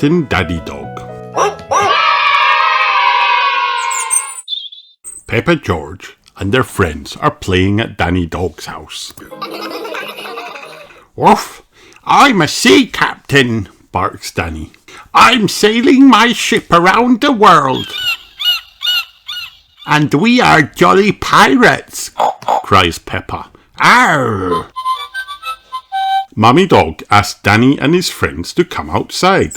Captain Daddy Dog. Peppa, George and their friends are playing at Danny Dog's house. Woof! I'm a sea captain, barks Danny. I'm sailing my ship around the world. And we are jolly pirates, cries Peppa. Arr! Mummy Dog asks Danny and his friends to come outside.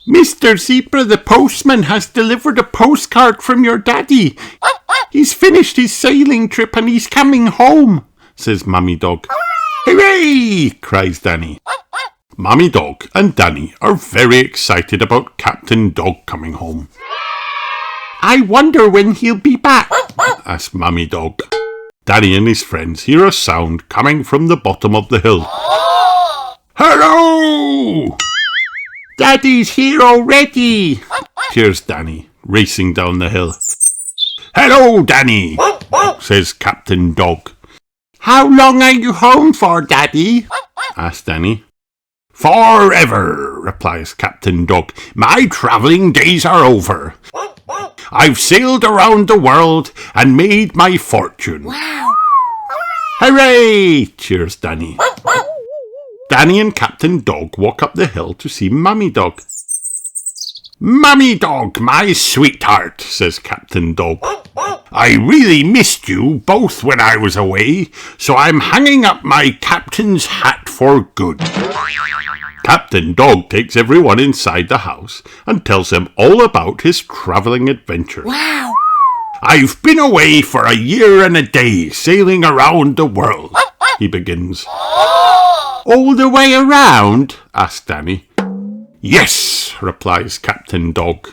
Mr. Zebra the postman has delivered a postcard from your daddy. He's finished his sailing trip and he's coming home, says Mummy Dog. Hooray! Cries Danny. Mummy Dog and Danny are very excited about Captain Dog coming home. I wonder when he'll be back, asks Mummy Dog. Danny and his friends hear a sound coming from the bottom of the hill. Hello! Daddy's here already, cheers Danny, racing down the hill. Hello, Danny, says Captain Dog. How long are you home for, Daddy? asks Danny. Forever, replies Captain Dog. My travelling days are over. I've sailed around the world and made my fortune. Wow! Hooray! cheers Danny. Danny and Captain Dog walk up the hill to see Mummy Dog. Mummy Dog, my sweetheart, says Captain Dog. I really missed you both when I was away, so I'm hanging up my captain's hat for good. Captain Dog takes everyone inside the house and tells them all about his travelling adventures. Wow! I've been away for a year and a day, sailing around the world, he begins. All the way around? asks Danny. Yes, replies Captain Dog.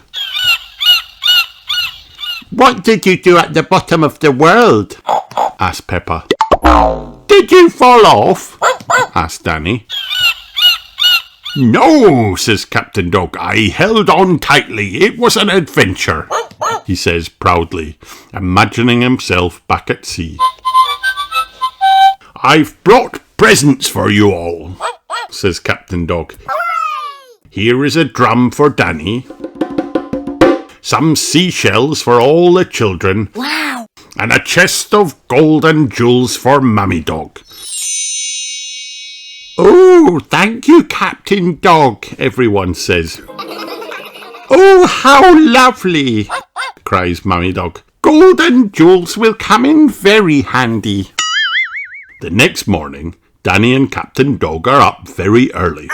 What did you do at the bottom of the world? asked Peppa. Did you fall off? asked Danny. No, says Captain Dog. I held on tightly. It was an adventure, he says proudly, imagining himself back at sea. I've brought presents for you all, says Captain Dog. Here is a drum for Danny, some seashells for all the children, wow, and a chest of gold and jewels for Mummy Dog. Oh, thank you, Captain Dog, everyone says. Oh, how lovely, cries Mummy Dog. Gold and jewels will come in very handy. The next morning, Danny and Captain Dog are up very early.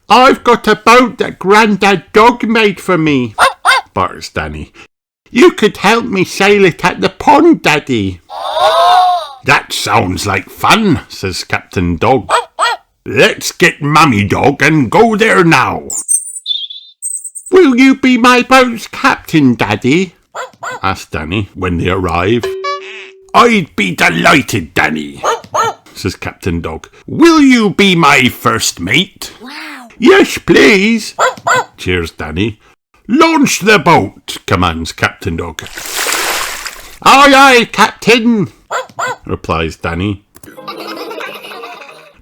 I've got a boat that Grandad Dog made for me, barks Danny. You could help me sail it at the pond, Daddy. That sounds like fun, says Captain Dog. Let's get Mummy Dog and go there now. Will you be my boat's captain, Daddy? asked Danny when they arrive. I'd be delighted, Danny, says Captain Dog. Will you be my first mate? Wow. Yes, please, cheers Danny. Launch the boat, commands Captain Dog. Aye, aye, Captain, replies Danny.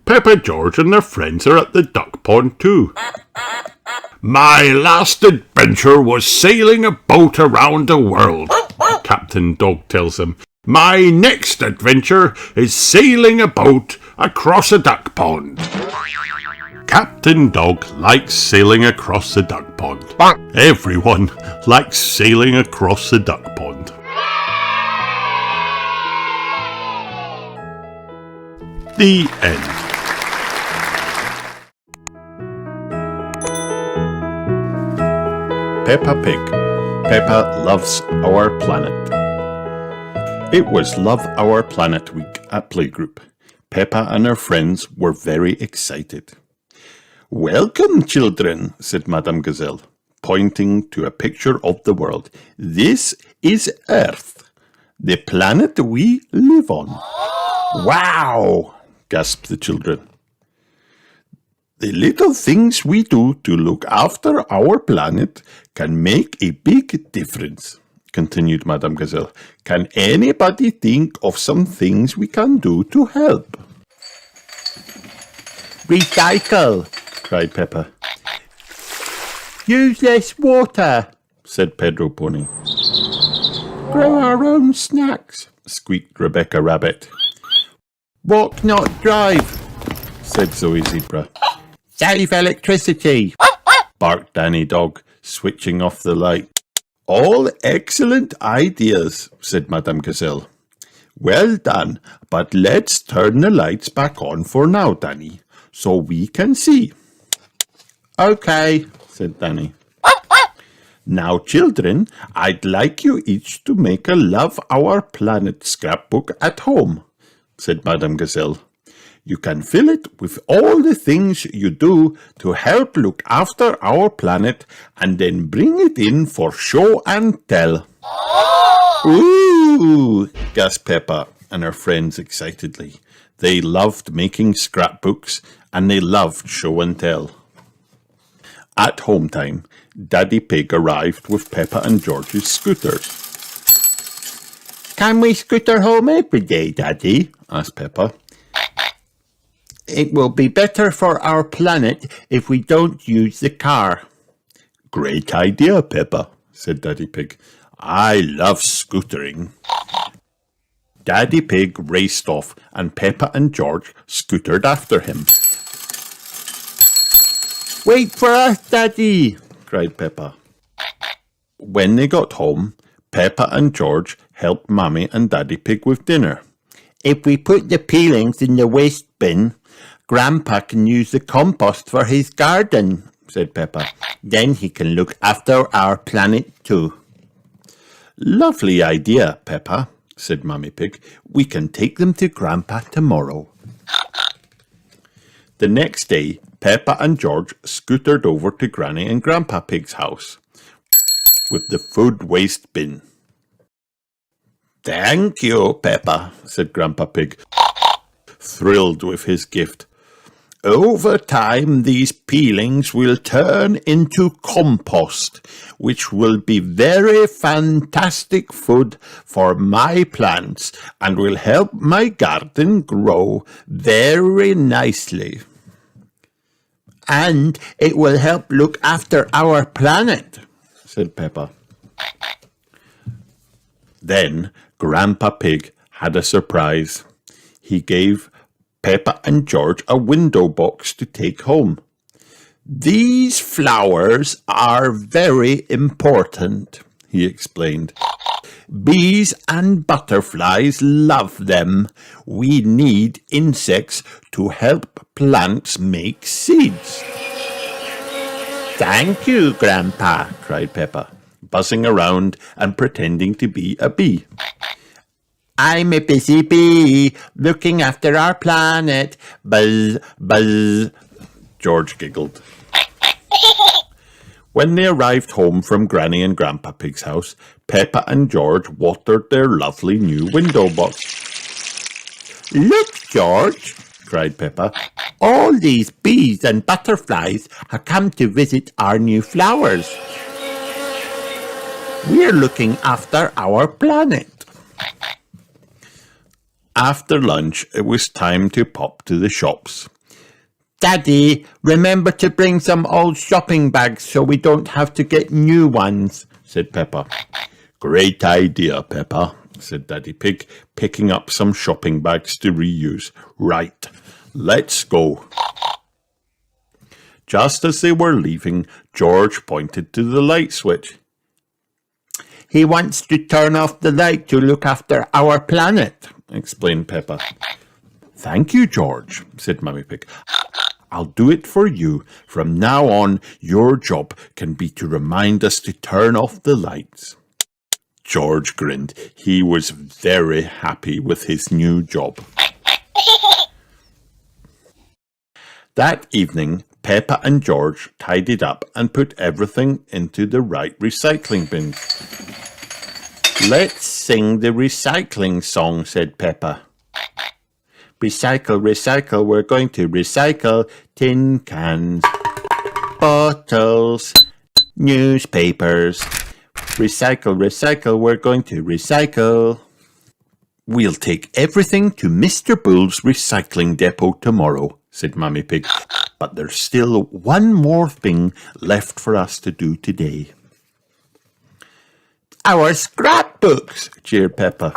Peppa, George and their friends are at the duck pond too. My last adventure was sailing a boat around the world, Captain Dog tells them. My next adventure is sailing a boat across a duck pond. Captain Dog likes sailing across the duck pond. Everyone likes sailing across the duck pond. The end. Peppa Pig. Peppa loves our planet. It was Love Our Planet Week at Playgroup. Peppa and her friends were very excited. Welcome, children, said Madame Gazelle, pointing to a picture of the world. This is Earth, the planet we live on. Wow, gasped the children. The little things we do to look after our planet can make a big difference, continued Madame Gazelle. Can anybody think of some things we can do to help? Recycle, cried Peppa. Use less water, said Pedro Pony. Grow our own snacks, squeaked Rebecca Rabbit. Walk, not drive, said Zoe Zebra. Save electricity, barked Danny Dog, switching off the light. All excellent ideas, said Madame Gazelle. Well done, but let's turn the lights back on for now, Danny, so we can see. Okay, said Danny. Now, children, I'd like you each to make a Love Our Planet scrapbook at home, said Madame Gazelle. You can fill it with all the things you do to help look after our planet and then bring it in for show and tell. Ooh, gasped Peppa and her friends excitedly. They loved making scrapbooks and they loved show and tell. At home time, Daddy Pig arrived with Peppa and George's scooters. Can we scooter home every day, Daddy? Asked Peppa. It will be better for our planet if we don't use the car. Great idea, Peppa, said Daddy Pig. I love scootering. Daddy Pig raced off and Peppa and George scootered after him. Wait for us, Daddy, cried Peppa. When they got home, Peppa and George helped Mummy and Daddy Pig with dinner. If we put the peelings in the waste bin, Grandpa can use the compost for his garden, said Peppa. Then he can look after our planet too. Lovely idea, Peppa, said Mummy Pig. We can take them to Grandpa tomorrow. The next day, Peppa and George scootered over to Granny and Grandpa Pig's house with the food waste bin. Thank you, Peppa, said Grandpa Pig, thrilled with his gift. Over time, these peelings will turn into compost, which will be very fantastic food for my plants and will help my garden grow very nicely. And it will help look after our planet, said Peppa. Then Grandpa Pig had a surprise. He gave Peppa and George a window box to take home. These flowers are very important, he explained. Bees and butterflies love them. We need insects to help plants make seeds. Thank you, Grandpa, cried Peppa, buzzing around and pretending to be a bee. I'm a busy bee, looking after our planet. Buzz, buzz, George giggled. When they arrived home from Granny and Grandpa Pig's house, Peppa and George watered their lovely new window box. Look, George, cried Peppa. All these bees and butterflies have come to visit our new flowers. We're looking after our planet. After lunch, it was time to pop to the shops. Daddy, remember to bring some old shopping bags so we don't have to get new ones, said Peppa. Great idea, Peppa, said Daddy Pig, picking up some shopping bags to reuse. Right, let's go. Just as they were leaving, George pointed to the light switch. He wants to turn off the light to look after our planet, explained Peppa. Thank you, George, said Mummy Pig. I'll do it for you. From now on, your job can be to remind us to turn off the lights. George grinned. He was very happy with his new job. That evening, Peppa and George tidied up and put everything into the right recycling bins. Let's sing the recycling song, said Peppa. Recycle, recycle, we're going to recycle tin cans, bottles, newspapers. Recycle, recycle, we're going to recycle. We'll take everything to Mr. Bull's recycling depot tomorrow, said Mummy Pig. but there's still one more thing left for us to do today. Our scrapbooks, cheered Peppa.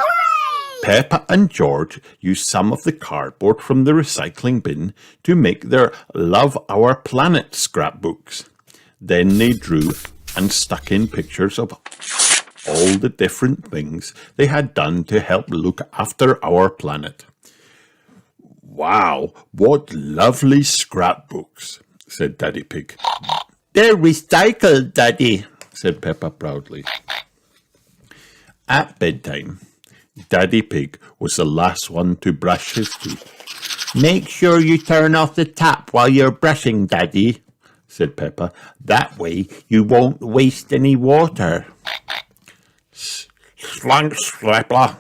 Peppa and George used some of the cardboard from the recycling bin to make their Love Our Planet scrapbooks. Then they drew and stuck in pictures of all the different things they had done to help look after our planet. Wow, what lovely scrapbooks, said Daddy Pig. They're recycled, Daddy, said Peppa proudly. At bedtime, Daddy Pig was the last one to brush his teeth. Make sure you turn off the tap while you're brushing, Daddy, said Peppa. That way you won't waste any water. Slank slapper,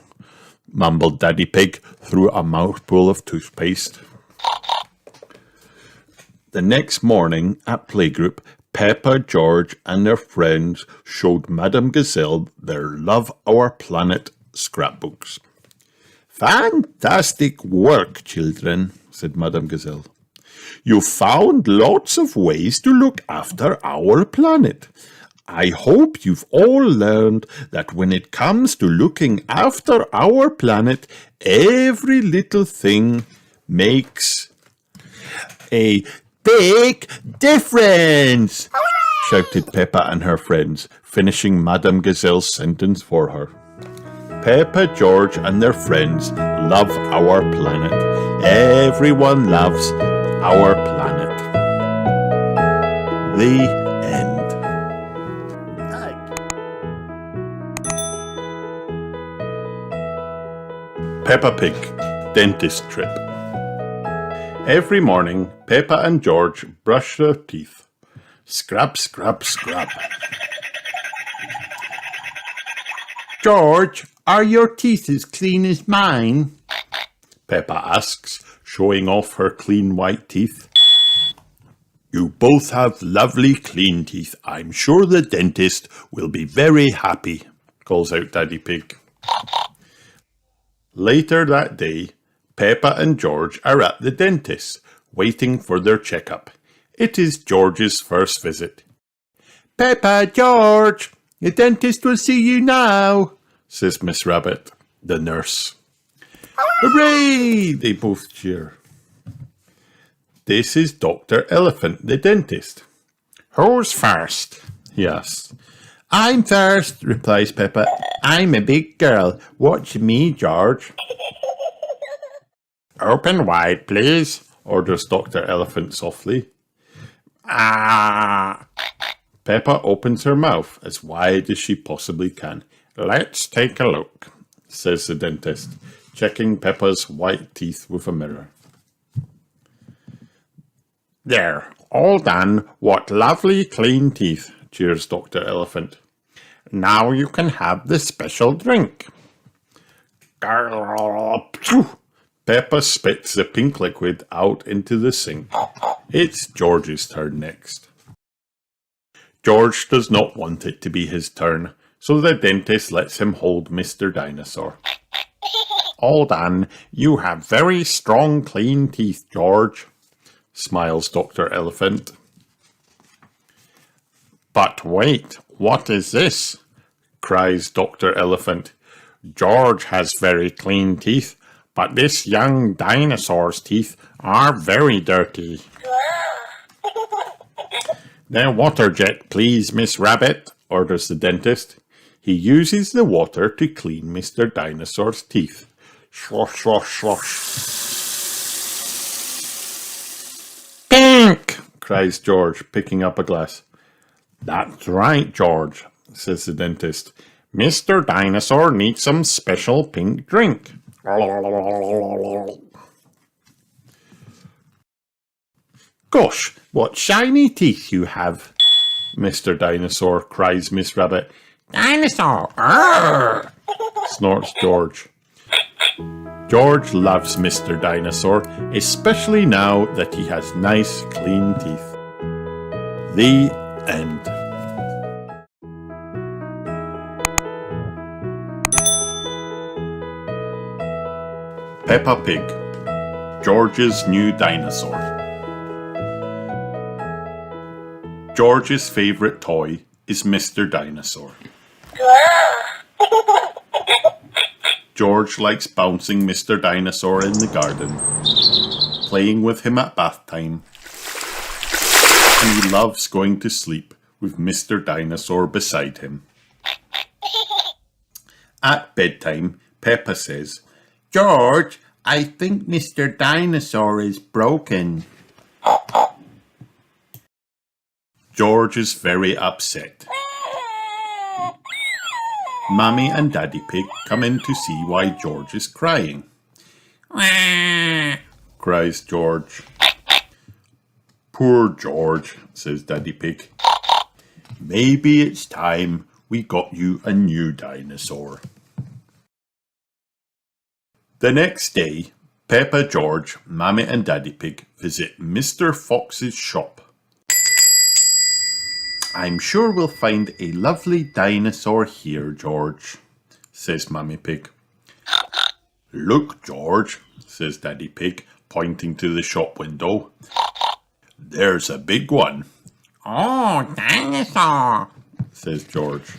mumbled Daddy Pig through a mouthful of toothpaste. The next morning at playgroup, Peppa, George and their friends showed Madame Gazelle their Love Our Planet scrapbooks. Fantastic work, children, said Madame Gazelle. You found lots of ways to look after our planet. I hope you've all learned that when it comes to looking after our planet, every little thing makes a big difference, shouted Peppa and her friends, finishing Madame Gazelle's sentence for her. Peppa, George and their friends love our planet. Everyone loves our planet. The end. Peppa Pig Dentist Trip. Every morning, Peppa and George brush their teeth. Scrub, scrub, scrub. George, are your teeth as clean as mine? Peppa asks, showing off her clean white teeth. You both have lovely clean teeth. I'm sure the dentist will be very happy, calls out Daddy Pig. Later that day, Peppa and George are at the dentist, waiting for their checkup. It is George's first visit. Peppa, George, the dentist will see you now, says Miss Rabbit, the nurse. Hooray! They both cheer. This is Dr. Elephant, the dentist. Who's first? He asks. I'm first, replies Peppa. I'm a big girl. Watch me, George. Open wide, please, orders Dr. Elephant softly. Ah! Peppa opens her mouth as wide as she possibly can. Let's take a look, says the dentist, checking Peppa's white teeth with a mirror. There, all done. What lovely clean teeth, cheers Dr. Elephant. Now you can have the special drink. Peppa spits the pink liquid out into the sink. It's George's turn next. George does not want it to be his turn, so the dentist lets him hold Mr. Dinosaur. All done. You have very strong, clean teeth, George, smiles Dr. Elephant. But wait, what is this? Cries Dr. Elephant. George has very clean teeth, but this young dinosaur's teeth are very dirty. The water jet, please, Miss Rabbit, orders the dentist. He uses the water to clean Mr. Dinosaur's teeth. Slosh, slosh, slosh. Pink! Cries George, picking up a glass. That's right, George, says the dentist. Mr. Dinosaur needs some special pink drink. Gosh, what shiny teeth you have, Mr. Dinosaur, cries Miss Rabbit. Dinosaur! Arr! Snorts George. George loves Mr. Dinosaur, especially now that he has nice, clean teeth. The end. Peppa Pig, George's new dinosaur. George's favourite toy is Mr. Dinosaur. George likes bouncing Mr. Dinosaur in the garden, playing with him at bath time, and he loves going to sleep with Mr. Dinosaur beside him. At bedtime, Peppa says, "George, I think Mr. Dinosaur is broken." George is very upset. Mummy and Daddy Pig come in to see why George is crying. Cries George. "Poor George," says Daddy Pig. "Maybe it's time we got you a new dinosaur." The next day, Peppa, George, Mummy and Daddy Pig visit Mr. Fox's shop. "I'm sure we'll find a lovely dinosaur here, George," says Mummy Pig. "Look, George," says Daddy Pig, pointing to the shop window. "There's a big one." "Oh, dinosaur," says George.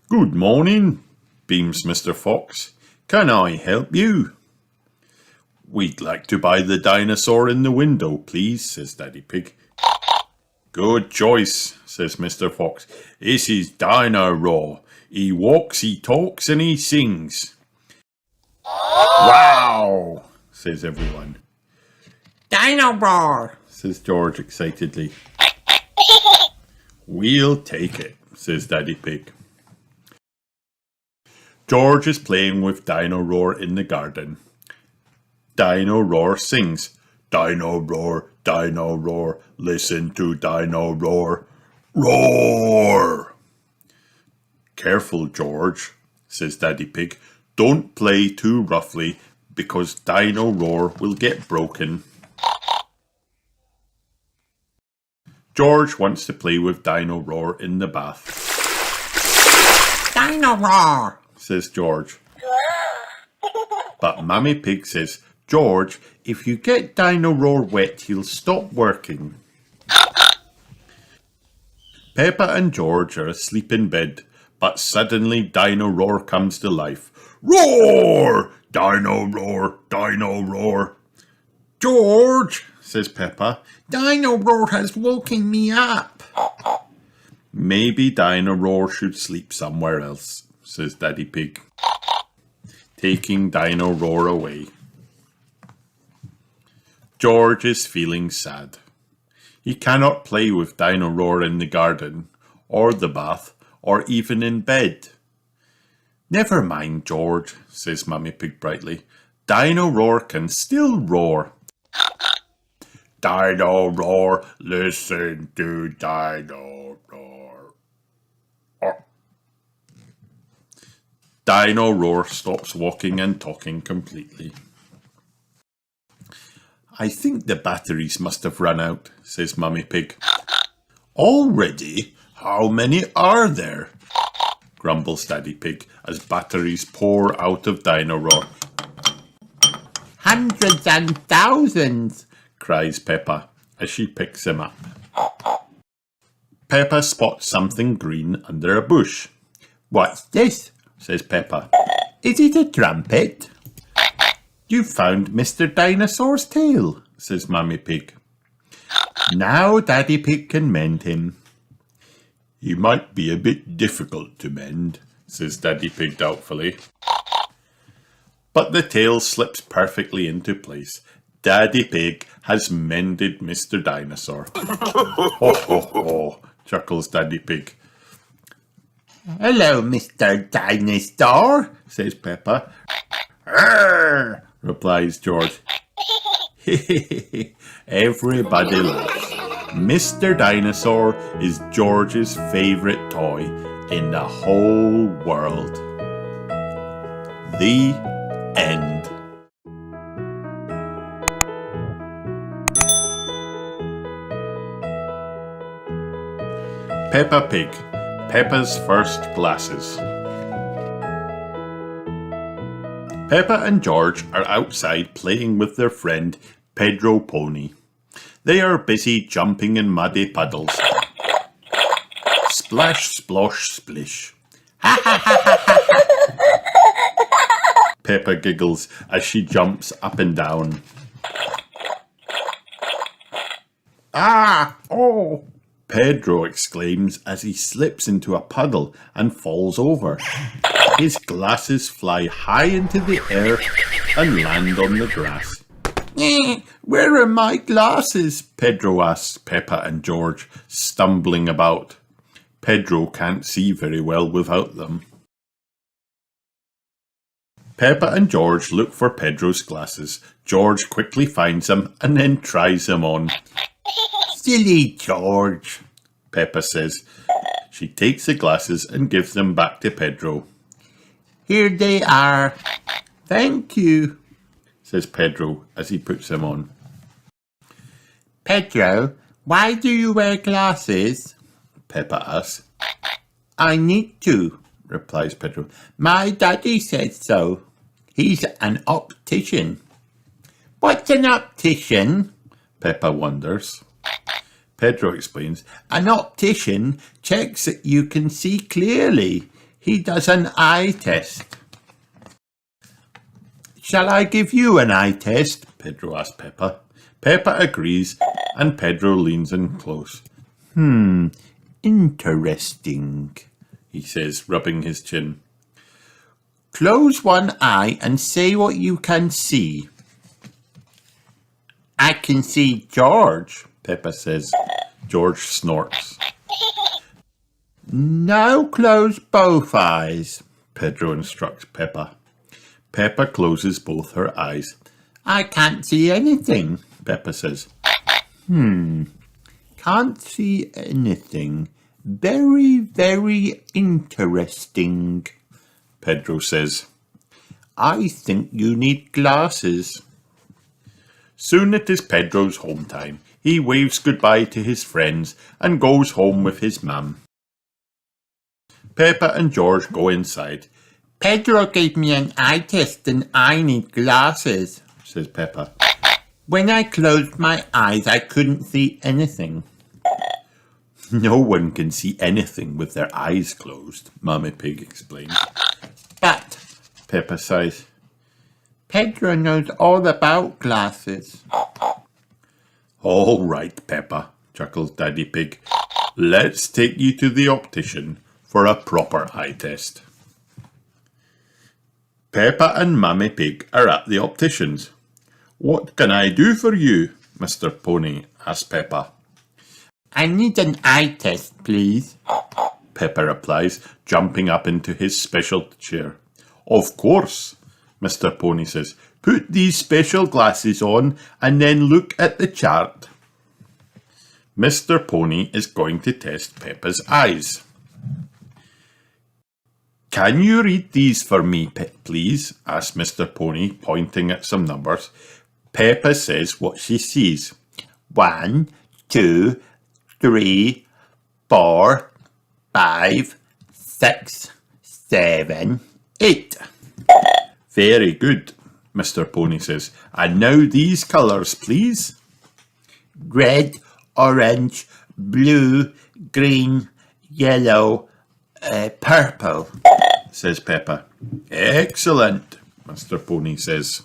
"Good morning," beams Mr. Fox. "Can I help you?" "We'd like to buy the dinosaur in the window, please," says Daddy Pig. "Good choice," says Mr. Fox. "This is Dino Raw. He walks, he talks, and he sings." "Wow!" says everyone. "Dino roar," says George excitedly. "We'll take it," says Daddy Pig. George is playing with Dino Roar in the garden. Dino Roar sings, "Dino Roar, listen to Dino Roar, roar." "Careful, George," says Daddy Pig. "Don't play too roughly because Dino Roar will get broken." George wants to play with Dino Roar in the bath. "Dino roar," says George. But Mummy Pig says, "George, if you get Dino Roar wet, he'll stop working." Peppa and George are asleep in bed, but suddenly Dino Roar comes to life. "Roar! Dino Roar! Dino Roar!" "George," says Peppa, "Dino roar has woken me up." "Maybe Dino Roar should sleep somewhere else," says Daddy Pig, taking Dino Roar away. George is feeling sad. He cannot play with Dino Roar in the garden, or the bath, or even in bed. "Never mind, George," says Mummy Pig brightly. "Dino Roar can still roar." "Dino Roar, listen to Dino Roar." Dino Roar stops walking and talking completely. "I think the batteries must have run out," says Mummy Pig. "Already? How many are there?" grumbles Daddy Pig as batteries pour out of Dino Roar. "Hundreds and thousands," cries Peppa as she picks him up. Peppa spots something green under a bush. "What's this?" says Peppa. "Is it a trumpet?" "You found Mr. Dinosaur's tail," says Mummy Pig. "Now Daddy Pig can mend him." "He might be a bit difficult to mend," says Daddy Pig doubtfully. But the tail slips perfectly into place. Daddy Pig has mended Mr. Dinosaur. "Ho, ho, ho," chuckles Daddy Pig. "Hello, Mr. Dinosaur," says Peppa. "Arr!" replies George. Everybody laughs. Mr. Dinosaur is George's favourite toy in the whole world. The end. Peppa Pig, Peppa's first glasses. Peppa and George are outside playing with their friend Pedro Pony. They are busy jumping in muddy puddles. Splash, splosh, splish. Peppa giggles as she jumps up and down. Ah! Oh! Pedro exclaims as he slips into a puddle and falls over. His glasses fly high into the air and land on the grass. Where are my glasses? Pedro asks Peppa and George, stumbling about. Pedro can't see very well without them. Peppa and George look for Pedro's glasses. George quickly finds them and then tries them on. Silly George, Peppa says. She takes the glasses and gives them back to Pedro. Here they are. Thank you, says Pedro as he puts them on. Pedro, why do you wear glasses? Peppa asks. I need to, replies Pedro. My daddy said so. He's an optician. What's an optician? Peppa wonders. Pedro explains. An optician checks that you can see clearly. He does an eye test. Shall I give you an eye test? Pedro asks Peppa. Peppa agrees and Pedro leans in close. Interesting, he says, rubbing his chin. Close one eye and say what you can see. I can see George, Peppa says. George snorts. Now close both eyes, Pedro instructs Peppa. Peppa closes both her eyes. I can't see anything, Peppa says. Can't see anything. Very, very interesting, Pedro says. I think you need glasses. Soon it is Pedro's home time. He waves goodbye to his friends and goes home with his mum. Peppa and George go inside. Pedro gave me an eye test and I need glasses, says Peppa. When I closed my eyes, I couldn't see anything. No one can see anything with their eyes closed, Mummy Pig explains. But, Peppa sighs. Pedro knows all about glasses. All right, Peppa, chuckles Daddy Pig. Let's take you to the optician for a proper eye test. Peppa and Mummy Pig are at the optician's. What can I do for you, Mr. Pony? asks Peppa. I need an eye test, please, Peppa replies, jumping up into his special chair. Of course, Mr. Pony says. Put these special glasses on and then look at the chart. Mr. Pony is going to test Peppa's eyes. Can you read these for me, please? asks Mr. Pony, pointing at some numbers. Peppa says what she sees. 1, 2, 3, 4, 5, 6, 7, 8. Very good, Mr. Pony says. And now these colours, please. Red, orange, blue, green, yellow, purple, says Peppa. Excellent, Mr. Pony says.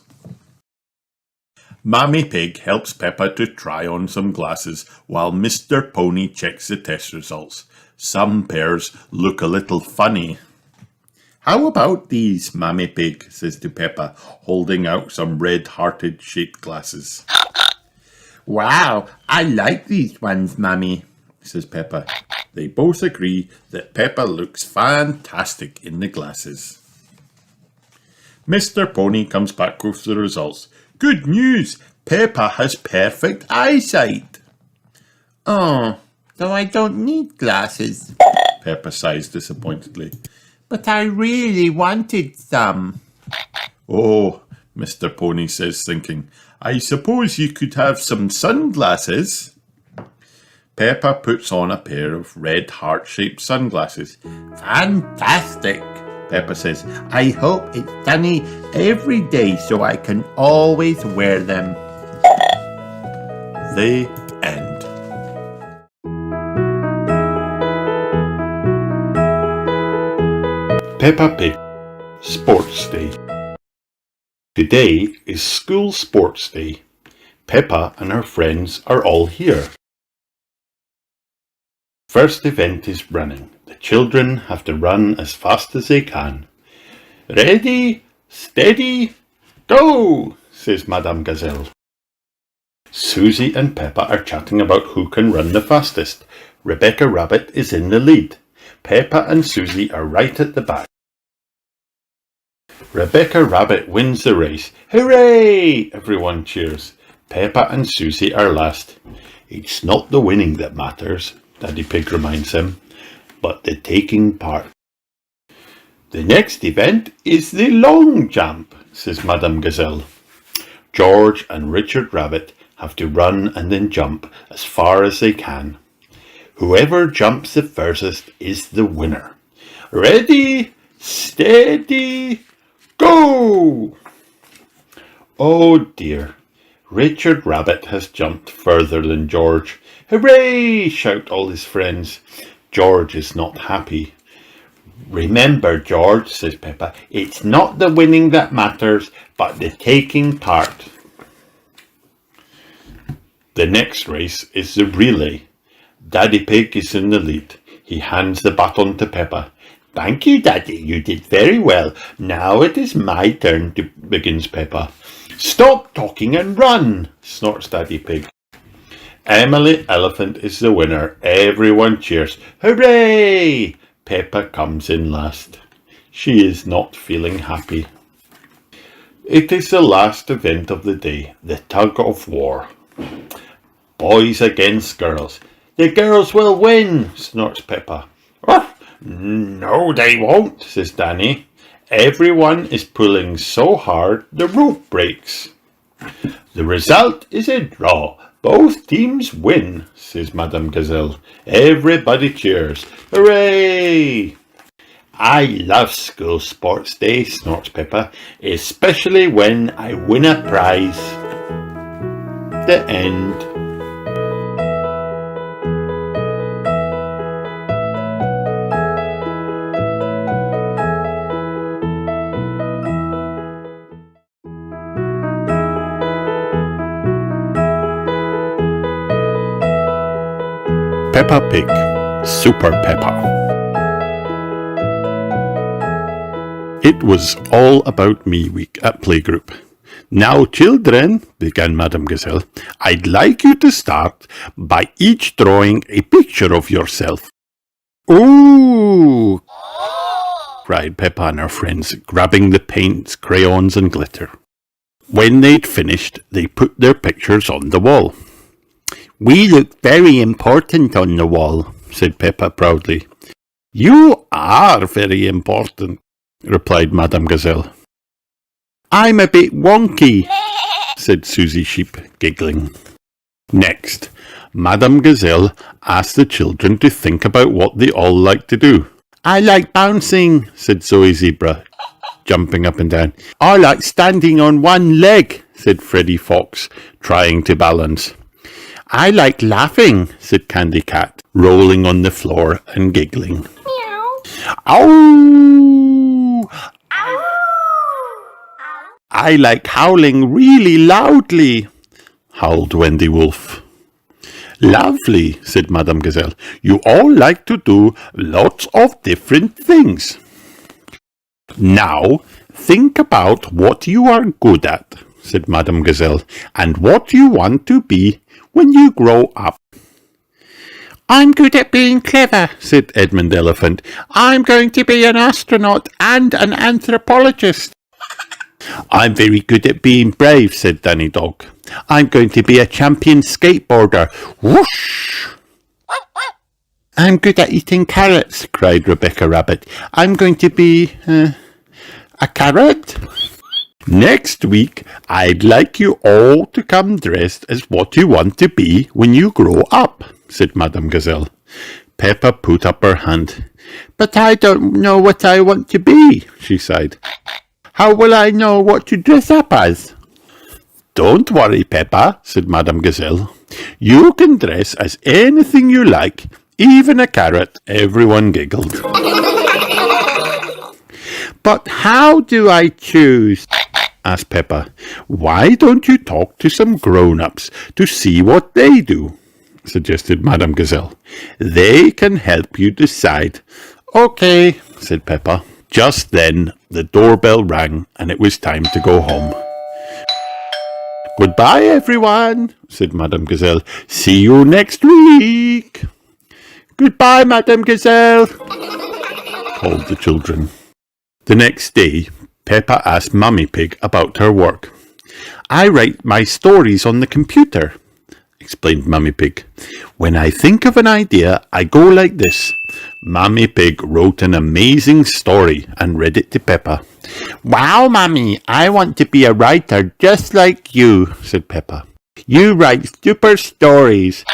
Mummy Pig helps Peppa to try on some glasses while Mr. Pony checks the test results. Some pairs look a little funny. How about these, Mummy Pig, says to Peppa, holding out some red-hearted shaped glasses. Wow, I like these ones, Mummy, says Peppa. They both agree that Peppa looks fantastic in the glasses. Mr. Pony comes back with the results. Good news! Peppa has perfect eyesight. Oh, so I don't need glasses, Peppa sighs disappointedly. But I really wanted some. Oh, Mr. Pony says, thinking, I suppose you could have some sunglasses. Peppa puts on a pair of red heart-shaped sunglasses. Fantastic, Peppa says. I hope it's sunny every day so I can always wear them. The Peppa Pig Sports Day. Today is School Sports Day. Peppa and her friends are all here. First event is running. The children have to run as fast as they can. Ready, steady, go, says Madame Gazelle. Susie and Peppa are chatting about who can run the fastest. Rebecca Rabbit is in the lead. Peppa and Susie are right at the back. Rebecca Rabbit wins the race. Hooray! Everyone cheers. Peppa and Susie are last. It's not the winning that matters, Daddy Pig reminds him, but the taking part. The next event is the long jump, says Madame Gazelle. George and Richard Rabbit have to run and then jump as far as they can. Whoever jumps the furthest is the winner. Ready, steady, go! Oh dear, Richard Rabbit has jumped further than George. Hooray! Shout all his friends. George is not happy. Remember, George, says Peppa, it's not the winning that matters, but the taking part. The next race is the relay. Daddy Pig is in the lead. He hands the baton to Peppa. Thank you, Daddy. You did very well. Now it is my turn, begins Peppa. Stop talking and run, snorts Daddy Pig. Emily Elephant is the winner. Everyone cheers. Hooray! Peppa comes in last. She is not feeling happy. It is the last event of the day, the tug of war. Boys against girls. The girls will win, snorts Peppa. Oh, no, they won't, says Danny. Everyone is pulling so hard the rope breaks. The result is a draw. Both teams win, says Madame Gazelle. Everybody cheers. Hooray! I love school sports day, snorts Peppa, especially when I win a prize. The end. Peppa Pig, Super Peppa. It was all about me week at playgroup. Now, children, began Madame Gazelle, I'd like you to start by each drawing a picture of yourself. Ooh! Cried Peppa and her friends, grabbing the paints, crayons and glitter. When they'd finished, they put their pictures on the wall. We look very important on the wall, said Peppa proudly. You are very important, replied Madame Gazelle. I'm a bit wonky, said Susie Sheep, giggling. Next, Madame Gazelle asked the children to think about what they all like to do. I like bouncing, said Zoe Zebra, jumping up and down. I like standing on one leg, said Freddie Fox, trying to balance. I like laughing, said Candy Cat, rolling on the floor and giggling. Meow. Ow! Ow! I like howling really loudly, howled Wendy Wolf. Lovely, said Madame Gazelle. You all like to do lots of different things. Now, think about what you are good at, said Madame Gazelle, and what you want to be when you grow up. I'm good at being clever, said Edmund Elephant. I'm going to be an astronaut and an anthropologist. I'm very good at being brave, said Danny Dog. I'm going to be a champion skateboarder. Whoosh! I'm good at eating carrots, cried Rebecca Rabbit. I'm going to be a carrot. Next week, I'd like you all to come dressed as what you want to be when you grow up, said Madame Gazelle. Peppa put up her hand. But I don't know what I want to be, she sighed. How will I know what to dress up as? Don't worry, Peppa, said Madame Gazelle. You can dress as anything you like, even a carrot. Everyone giggled. But how do I choose? Asked Peppa. Why don't you talk to some grown-ups to see what they do? Suggested Madame Gazelle. They can help you decide. Okay, said Peppa. Just then the doorbell rang and it was time to go home. Goodbye, everyone, said Madame Gazelle. See you next week. Goodbye, Madame Gazelle, called the children. The next day, Peppa asked Mummy Pig about her work. I write my stories on the computer, explained Mummy Pig. When I think of an idea, I go like this. Mummy Pig wrote an amazing story and read it to Peppa. Wow, Mummy, I want to be a writer just like you, said Peppa. You write super stories.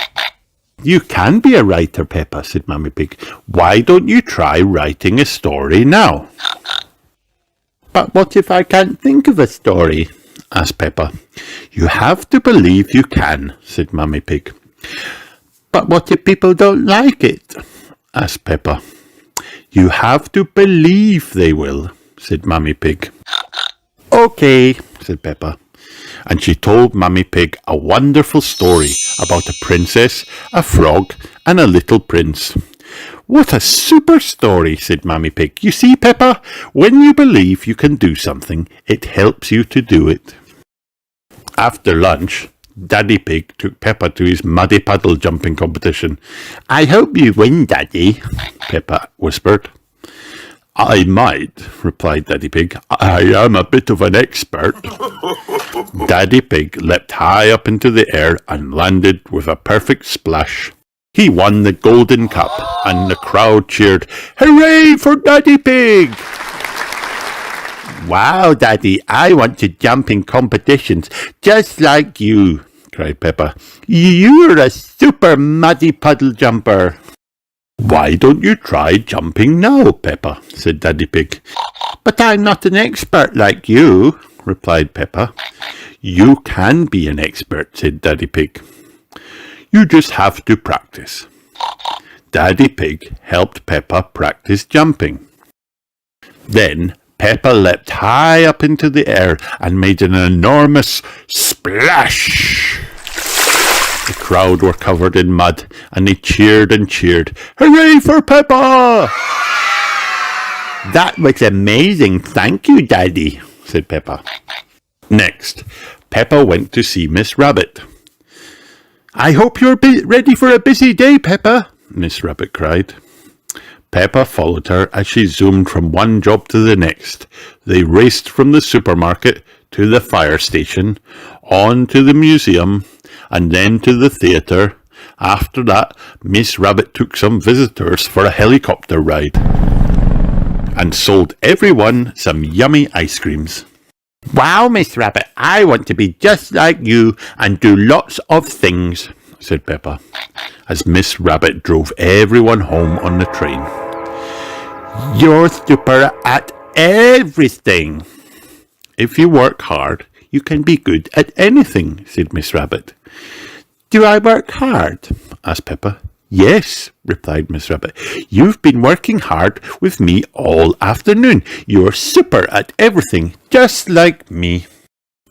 You can be a writer, Peppa, said Mummy Pig. Why don't you try writing a story now? But what if I can't think of a story? Asked Peppa. You have to believe you can, said Mummy Pig. But what if people don't like it? Asked Peppa. You have to believe they will, said Mummy Pig. Okay, said Peppa. And she told Mummy Pig a wonderful story about a princess, a frog, and a little prince. What a super story, said Mummy Pig. You see, Peppa, when you believe you can do something, it helps you to do it. After lunch, Daddy Pig took Peppa to his muddy puddle jumping competition. I hope you win, Daddy, Peppa whispered. I might, replied Daddy Pig. I am a bit of an expert. Daddy Pig leapt high up into the air and landed with a perfect splash. He won the golden cup, and the crowd cheered, Hooray for Daddy Pig! Wow, Daddy, I want to jump in competitions just like you, cried Peppa. You're a super muddy puddle jumper. Why don't you try jumping now, Peppa, said Daddy Pig. But I'm not an expert like you, replied Peppa. You can be an expert, said Daddy Pig. You just have to practice. Daddy Pig helped Peppa practice jumping. Then Peppa leapt high up into the air and made an enormous splash. The crowd were covered in mud, and they cheered and cheered. Hooray for Peppa! That was amazing. Thank you, Daddy, said Peppa. Next, Peppa went to see Miss Rabbit. I hope you're ready for a busy day, Peppa, Miss Rabbit cried. Peppa followed her as she zoomed from one job to the next. They raced from the supermarket to the fire station, on to the museum, and then to the theatre. After that, Miss Rabbit took some visitors for a helicopter ride and sold everyone some yummy ice creams. Wow, Miss Rabbit, I want to be just like you and do lots of things, said Peppa, as Miss Rabbit drove everyone home on the train. You're super at everything. If you work hard, you can be good at anything, said Miss Rabbit. Do I work hard? Asked Peppa. Yes, replied Miss Rabbit. You've been working hard with me all afternoon. You're super at everything, just like me.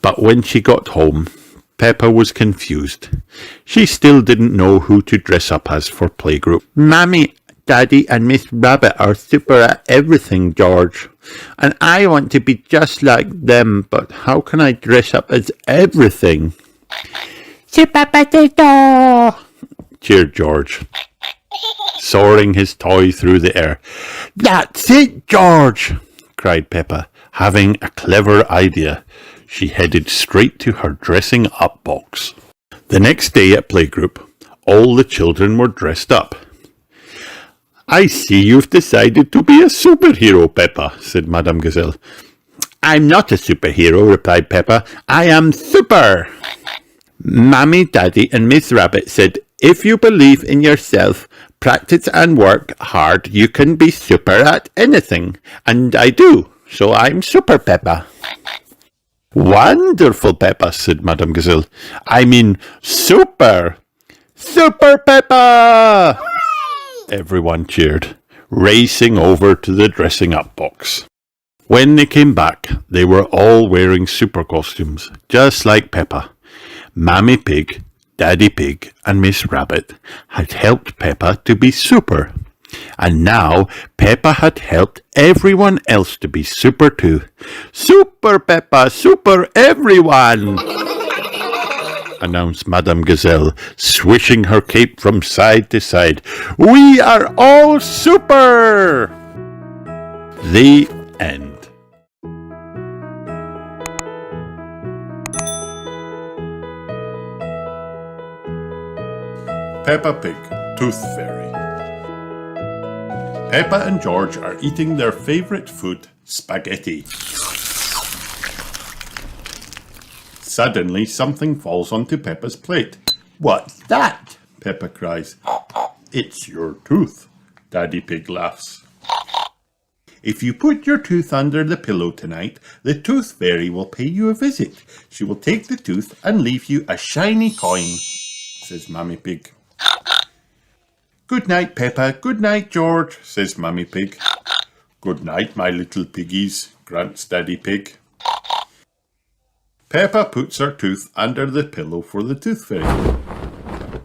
But when she got home, Peppa was confused. She still didn't know who to dress up as for playgroup. Mammy, Daddy and Miss Rabbit are super at everything, George. And I want to be just like them, but how can I dress up as everything? Super potato! Cheered George, soaring his toy through the air. That's it, George! Cried Peppa, having a clever idea. She headed straight to her dressing up box. The next day at playgroup, all the children were dressed up. I see you've decided to be a superhero, Peppa, said Madame Gazelle. I'm not a superhero, replied Peppa. I am super! Mammy, Daddy and Miss Rabbit said, if you believe in yourself, practice and work hard, you can be super at anything. And I do, so I'm Super Peppa. Wonderful, Peppa, said Madame Gazelle. I mean, super! Super Peppa! Hooray! Everyone cheered, racing over to the dressing up box. When they came back, they were all wearing super costumes, just like Peppa. Mammy Pig, Daddy Pig, and Miss Rabbit had helped Peppa to be super. And now Peppa had helped everyone else to be super too. Super Peppa, super everyone! announced Madame Gazelle, swishing her cape from side to side. We are all super! The end. Peppa Pig, Tooth Fairy. Peppa and George are eating their favourite food, spaghetti. Suddenly, something falls onto Peppa's plate. What's that? Peppa cries. It's your tooth, Daddy Pig laughs. If you put your tooth under the pillow tonight, the Tooth Fairy will pay you a visit. She will take the tooth and leave you a shiny coin, says Mummy Pig. Good night, Peppa. Good night, George, says Mummy Pig. Good night, my little piggies, grunts Daddy Pig. Peppa puts her tooth under the pillow for the Tooth Fairy.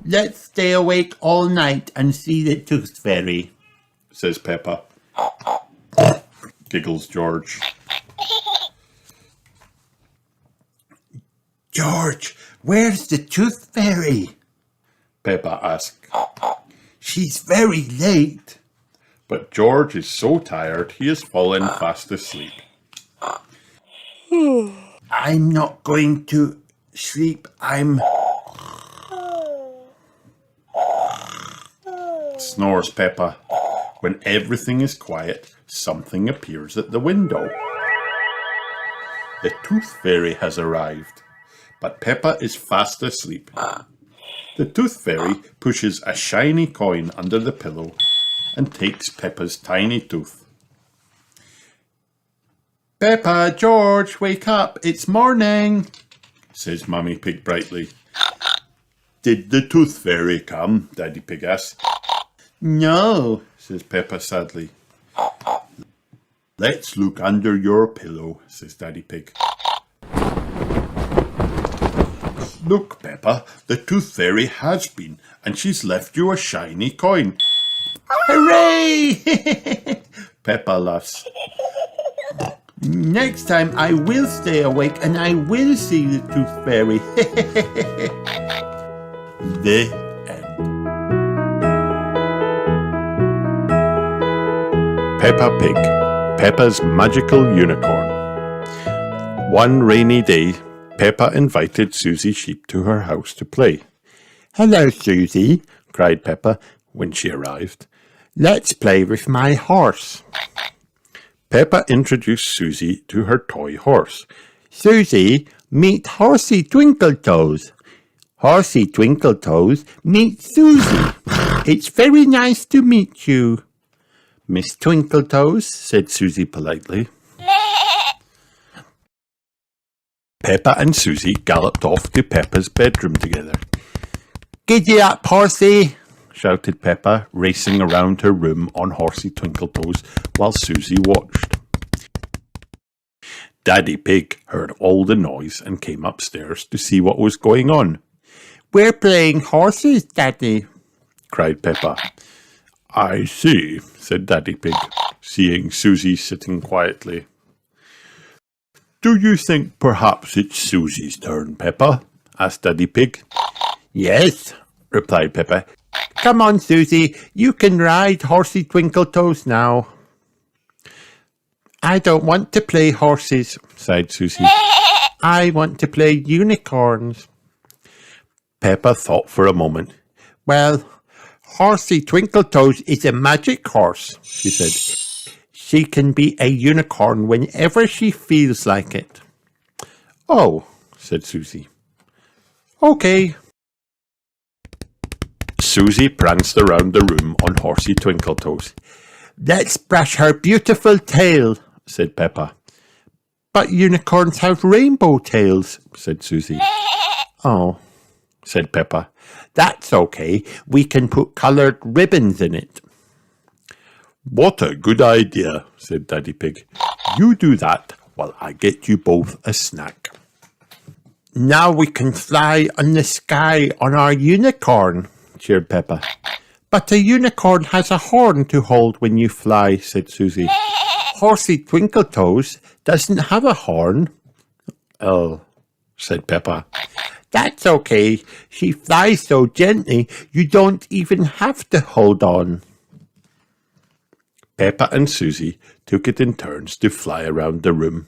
Let's stay awake all night and see the Tooth Fairy, says Peppa. Giggles George. George, where's the Tooth Fairy? Peppa asks. She's very late. But George is so tired he has fallen fast asleep. I'm not going to sleep. Snores Peppa. When everything is quiet, something appears at the window. The Tooth Fairy has arrived, but Peppa is fast asleep. The Tooth Fairy pushes a shiny coin under the pillow and takes Peppa's tiny tooth. Peppa, George, wake up, it's morning, says Mummy Pig brightly. Did the Tooth Fairy come? Daddy Pig asks. No, says Peppa sadly. Let's look under your pillow, says Daddy Pig. Look, Peppa, the Tooth Fairy has been, and she's left you a shiny coin. Hooray! Peppa laughs. Next time I will stay awake and I will see the Tooth Fairy. The end. Peppa Pig, Peppa's magical unicorn. One rainy day, Peppa invited Susie Sheep to her house to play. Hello, Susie, cried Peppa when she arrived. Let's play with my horse. Peppa introduced Susie to her toy horse. Susie, meet Horsey Twinkletoes. Horsey Twinkletoes, meet Susie. It's very nice to meet you. Miss Twinkletoes, said Susie politely. Peppa and Susie galloped off to Peppa's bedroom together. Giddy up, Horsey, shouted Peppa, racing around her room on Horsey Twinkletoes while Susie watched. Daddy Pig heard all the noise and came upstairs to see what was going on. We're playing horses, Daddy, cried Peppa. I see, said Daddy Pig, seeing Susie sitting quietly. Do you think perhaps it's Susie's turn, Peppa? asked Daddy Pig. Yes, replied Peppa. Come on, Susie, you can ride Horsey Twinkletoes now. I don't want to play horses, sighed Susie. I want to play unicorns. Peppa thought for a moment. Well, Horsey Twinkletoes is a magic horse, she said. She can be a unicorn whenever she feels like it. Oh, said Susie. Okay. Susie pranced around the room on Horsey Twinkletoes. Let's brush her beautiful tail, said Peppa. But unicorns have rainbow tails, said Susie. Oh, said Peppa. That's okay. We can put coloured ribbons in it. What a good idea, said Daddy Pig. You do that while I get you both a snack. Now we can fly on the sky on our unicorn, cheered Peppa. But a unicorn has a horn to hold when you fly, said Susie. Horsey Twinkletoes doesn't have a horn. Oh, said Peppa. That's okay. She flies so gently you don't even have to hold on. Peppa and Susie took it in turns to fly around the room.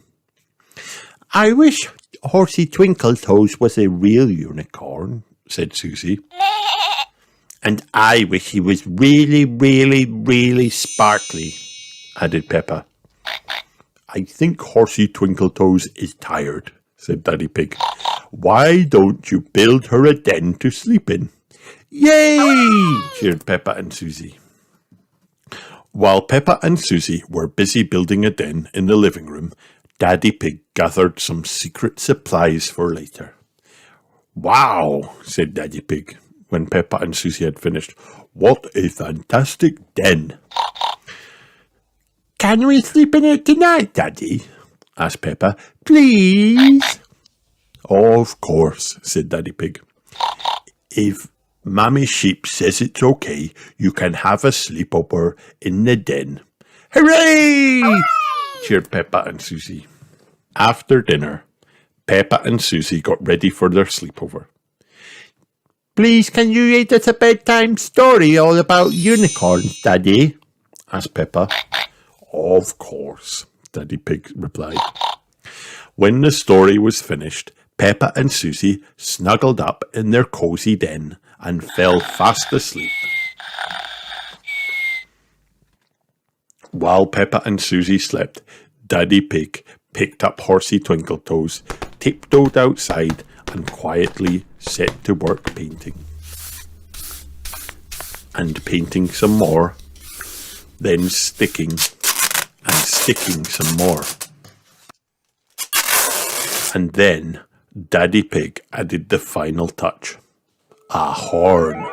I wish Horsey Twinkletoes was a real unicorn, said Susie. And I wish he was really, really, really sparkly, added Peppa. I think Horsey Twinkletoes is tired, said Daddy Pig. Why don't you build her a den to sleep in? Yay! Cheered Peppa and Susie. While Peppa and Susie were busy building a den in the living room, Daddy Pig gathered some secret supplies for later. Wow, said Daddy Pig, when Peppa and Susie had finished. What a fantastic den. Can we sleep in it tonight, Daddy? Asked Peppa. Please? Of course, said Daddy Pig. If Mammy Sheep says it's okay, you can have a sleepover in the den. Hooray! Cheered Peppa and Susie. After dinner, Peppa and Susie got ready for their sleepover. Please, can you read us a bedtime story all about unicorns, Daddy? Asked Peppa. Of course, Daddy Pig replied. When the story was finished, Peppa and Susie snuggled up in their cozy den and fell fast asleep. While Peppa and Susie slept, Daddy Pig picked up Horsey Twinkletoes, tiptoed outside, and quietly set to work painting. And painting some more, then sticking and sticking some more. And then Daddy Pig added the final touch. A horn.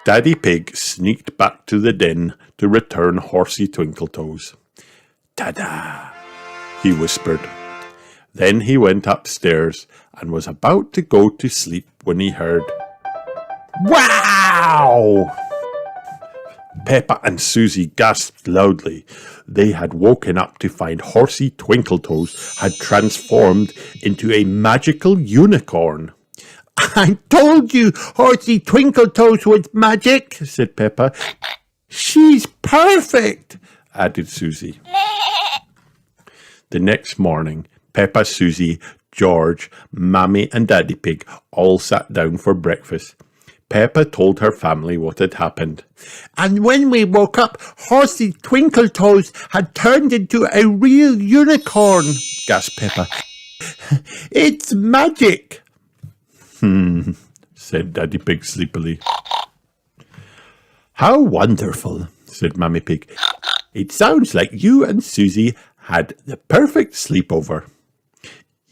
Daddy Pig sneaked back to the den to return Horsey Twinkletoes. Ta-da! He whispered. Then he went upstairs and was about to go to sleep when he heard, Wow! Peppa and Susie gasped loudly. They had woken up to find Horsey Twinkletoes had transformed into a magical unicorn. I told you Horsey Twinkletoes was magic, said Peppa. She's perfect, added Susie. The next morning, Peppa, Susie, George, Mammy and Daddy Pig all sat down for breakfast. Peppa told her family what had happened. And when we woke up, Horsey Twinkletoes had turned into a real unicorn, gasped Peppa. It's magic. Said Daddy Pig sleepily. How wonderful, said Mammy Pig. It sounds like you and Susie had the perfect sleepover.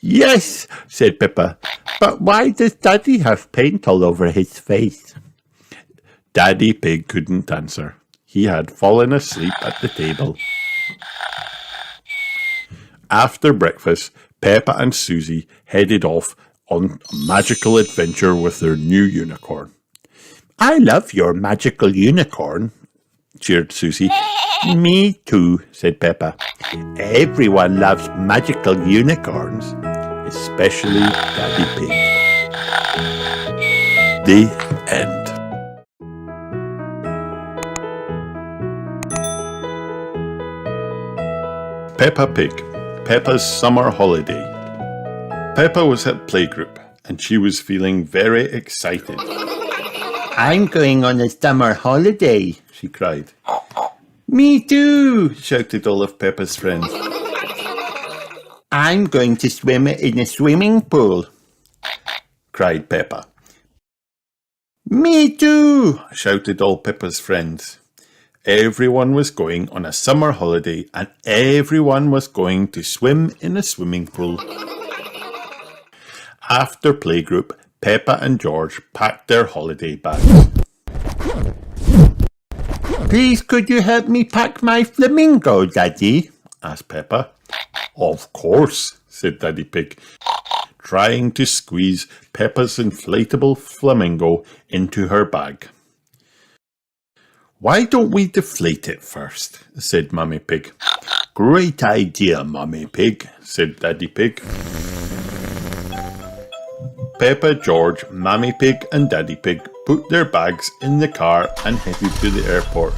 Yes, said Peppa, but why does Daddy have paint all over his face? Daddy Pig couldn't answer. He had fallen asleep at the table. After breakfast, Peppa and Susie headed off on a magical adventure with their new unicorn. I love your magical unicorn, cheered Susie. Me too, said Peppa. Everyone loves magical unicorns, especially Daddy Pig. The end. Peppa Pig, Peppa's summer holiday. Peppa was at playgroup and she was feeling very excited. I'm going on a summer holiday, she cried. Me too, shouted all of Peppa's friends. I'm going to swim in a swimming pool, cried Peppa. Me too, shouted all Peppa's friends. Everyone was going on a summer holiday and everyone was going to swim in a swimming pool. After playgroup, Peppa and George packed their holiday bags. Please, could you help me pack my flamingo, Daddy? asked Peppa. Of course, said Daddy Pig, trying to squeeze Peppa's inflatable flamingo into her bag. Why don't we deflate it first, said Mummy Pig. Great idea, Mummy Pig, said Daddy Pig. Peppa, George, Mummy Pig and Daddy Pig put their bags in the car and headed to the airport.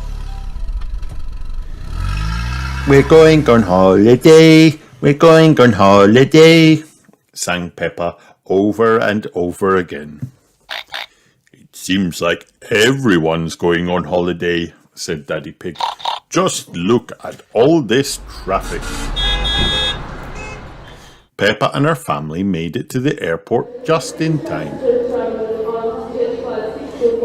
We're going on holiday, we're going on holiday, sang Peppa over and over again. It seems like everyone's going on holiday, said Daddy Pig. Just look at all this traffic. Peppa and her family made it to the airport just in time.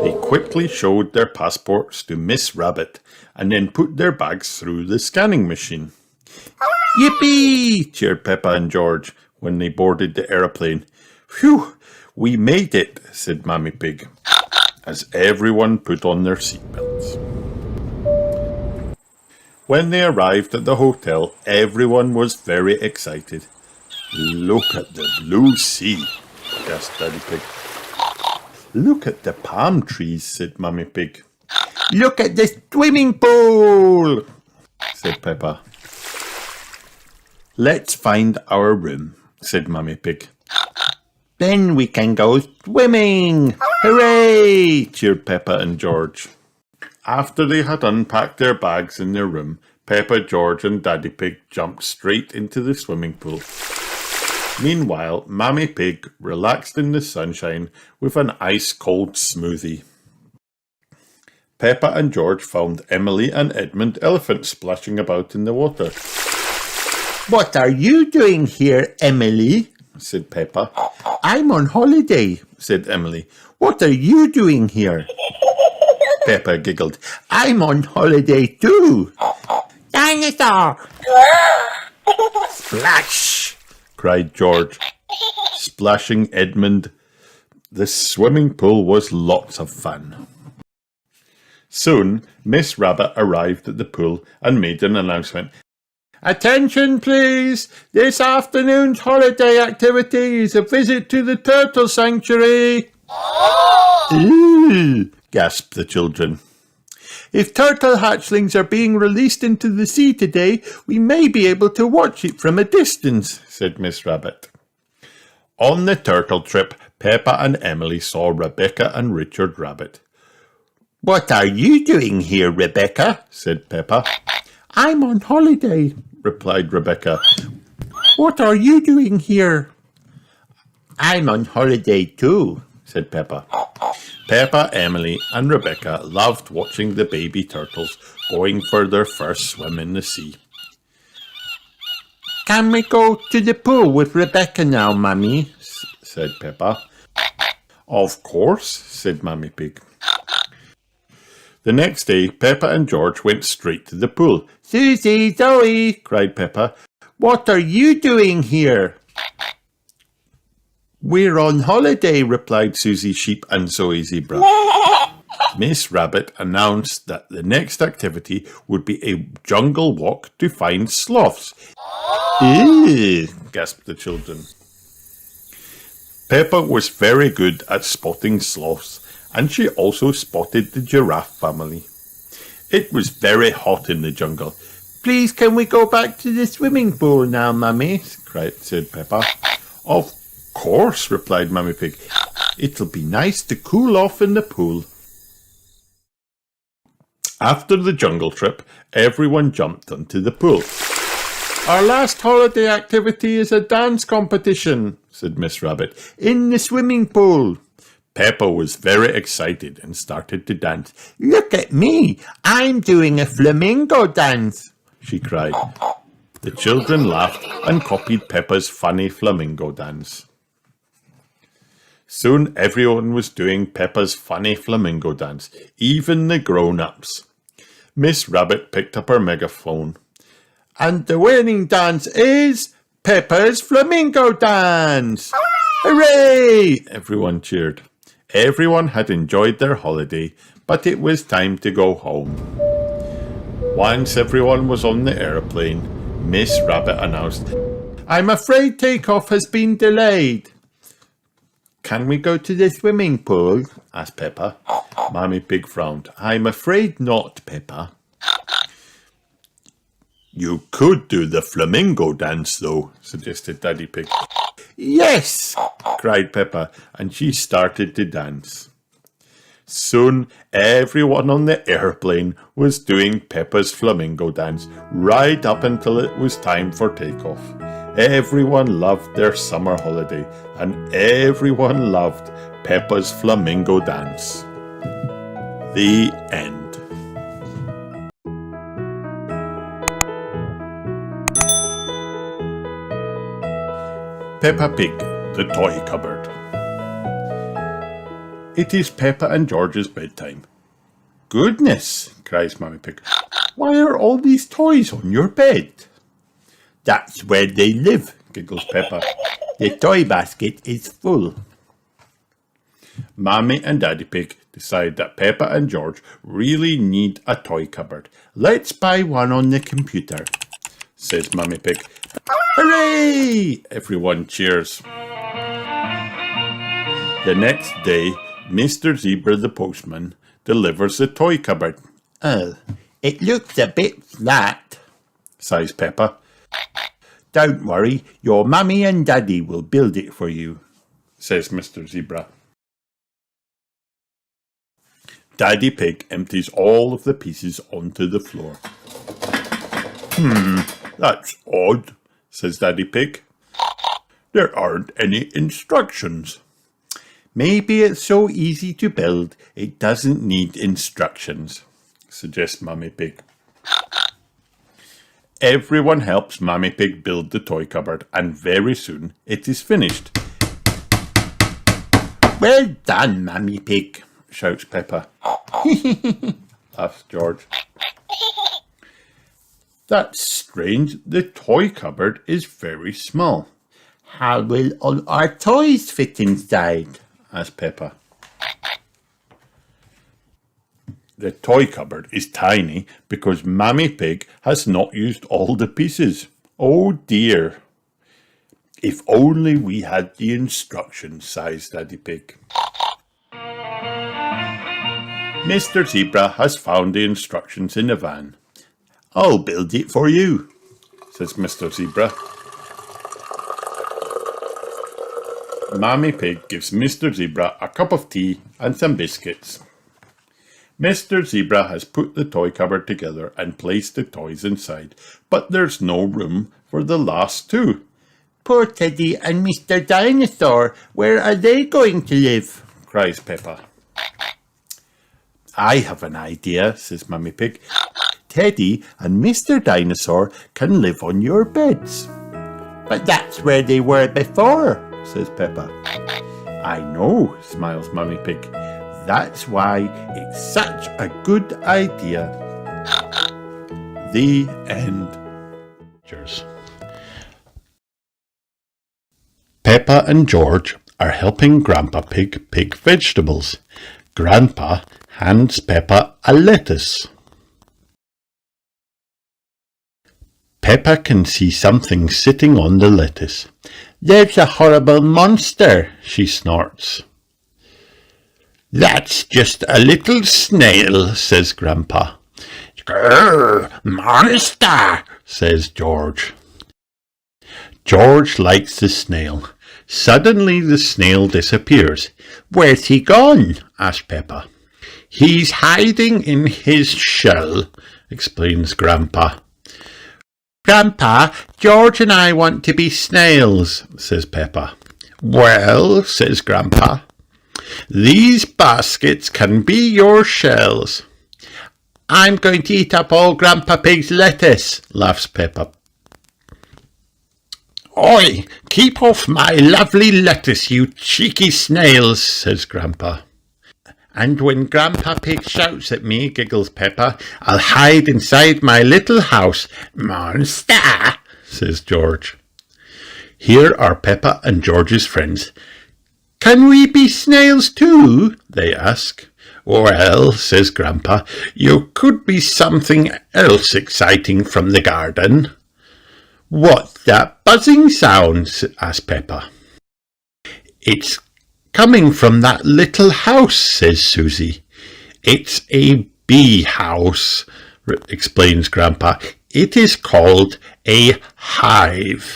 They quickly showed their passports to Miss Rabbit and then put their bags through the scanning machine. Yippee! Cheered Peppa and George when they boarded the aeroplane. Phew! We made it, said Mummy Pig, as everyone put on their seatbelts. When they arrived at the hotel, everyone was very excited. Look at the blue sea, gasped Daddy Pig. Look at the palm trees, said Mummy Pig. Look at the swimming pool, said Peppa. Let's find our room, said Mummy Pig. Then we can go swimming! Hooray! Cheered Peppa and George. After they had unpacked their bags in their room, Peppa, George and Daddy Pig jumped straight into the swimming pool. Meanwhile, Mummy Pig relaxed in the sunshine with an ice-cold smoothie. Peppa and George found Emily and Edmund Elephant splashing about in the water. What are you doing here, Emily? Said Peppa. I'm on holiday, said Emily. What are you doing here? Peppa giggled. I'm on holiday too. Dinosaur! Splash! Cried George, splashing Edmund. The swimming pool was lots of fun. Soon, Miss Rabbit arrived at the pool and made an announcement. Attention, please! This afternoon's holiday activity is a visit to the turtle sanctuary. Ooh! Gasped the children. If turtle hatchlings are being released into the sea today, we may be able to watch it from a distance, said Miss Rabbit. On the turtle trip, Peppa and Emily saw Rebecca and Richard Rabbit. What are you doing here, Rebecca? Said Peppa. I'm on holiday, replied Rebecca. What are you doing here? I'm on holiday too, said Peppa. Peppa, Emily and Rebecca loved watching the baby turtles going for their first swim in the sea. Can we go to the pool with Rebecca now, Mummy? Said Peppa. Of course, said Mummy Pig. The next day, Peppa and George went straight to the pool. Susie, Zoe, cried Peppa. What are you doing here? We're on holiday, replied Susie Sheep and Zoe Zebra. Miss Rabbit announced that the next activity would be a jungle walk to find sloths. Ew, gasped the children. Peppa was very good at spotting sloths, and she also spotted the giraffe family. It was very hot in the jungle. Please, can we go back to the swimming pool now, Mummy? Said Peppa. Of course, replied Mummy Pig. It'll be nice to cool off in the pool. After the jungle trip, everyone jumped onto the pool. Our last holiday activity is a dance competition, said Miss Rabbit, in the swimming pool. Peppa was very excited and started to dance. Look at me, I'm doing a flamingo dance, she cried. The children laughed and copied Peppa's funny flamingo dance. Soon everyone was doing Peppa's funny flamingo dance, even the grown-ups. Miss Rabbit picked up her megaphone. And the winning dance is Peppa's flamingo dance! Hooray! Everyone cheered. Everyone had enjoyed their holiday, but it was time to go home. Once everyone was on the aeroplane, Miss Rabbit announced. I'm afraid takeoff has been delayed. Can we go to the swimming pool? Asked Peppa. Mummy Pig frowned. I'm afraid not, Peppa. You could do the flamingo dance, though, suggested Daddy Pig. Yes, cried Peppa, and she started to dance. Soon everyone on the airplane was doing Peppa's flamingo dance right up until it was time for takeoff. Everyone loved their summer holiday, and everyone loved Peppa's flamingo dance. The end. Peppa Pig, the Toy Cupboard. It is Peppa and George's bedtime. Goodness, cries Mummy Pig. Why are all these toys on your bed? That's where they live, giggles Peppa. The toy basket is full. Mummy and Daddy Pig decide that Peppa and George really need a toy cupboard. Let's buy one on the computer, says Mummy Pig. Hooray! Everyone cheers. The next day, Mr. Zebra the postman delivers the toy cupboard. Oh, it looks a bit flat, sighs Peppa. Don't worry, your mummy and daddy will build it for you, says Mr. Zebra. Daddy Pig empties all of the pieces onto the floor. That's odd, says Daddy Pig. There aren't any instructions. Maybe it's so easy to build, it doesn't need instructions, suggests Mummy Pig. Everyone helps Mummy Pig build the toy cupboard, and very soon it is finished. Well done, Mummy Pig, shouts Peppa. Laughs George. That's strange, the toy cupboard is very small. How will all our toys fit inside? Asked Peppa. The toy cupboard is tiny because Mummy Pig has not used all the pieces. Oh dear. If only we had the instructions, sighs Daddy Pig. Mr. Zebra has found the instructions in the van. I'll build it for you, says Mr. Zebra. Mummy Pig gives Mr. Zebra a cup of tea and some biscuits. Mr. Zebra has put the toy cupboard together and placed the toys inside, but there's no room for the last two. Poor Teddy and Mr. Dinosaur, where are they going to live? Cries Peppa. I have an idea, says Mummy Pig. Teddy and Mr. Dinosaur can live on your beds. But that's where they were before, says Peppa. I know, smiles Mummy Pig. That's why it's such a good idea. The end. Cheers. Peppa and George are helping Grandpa Pig pick vegetables. Grandpa hands Peppa a lettuce. Peppa can see something sitting on the lettuce. There's a horrible monster, she snorts. That's just a little snail, says Grandpa. Grrr, monster, says George. George likes the snail. Suddenly the snail disappears. Where's he gone? asks Peppa. He's hiding in his shell, explains Grandpa. Grandpa, George and I want to be snails, says Peppa. Well, says Grandpa, these baskets can be your shells. I'm going to eat up all Grandpa Pig's lettuce, laughs Peppa. Oi, keep off my lovely lettuce, you cheeky snails, says Grandpa. And when Grandpa Pig shouts at me, giggles Peppa, I'll hide inside my little house. Monster, says George. Here are Peppa and George's friends. Can we be snails too? They ask. Well, says Grandpa, you could be something else exciting from the garden. What's that buzzing sound? Asked Peppa. It's coming from that little house, says Susie. It's a bee house, explains Grandpa. It is called a hive.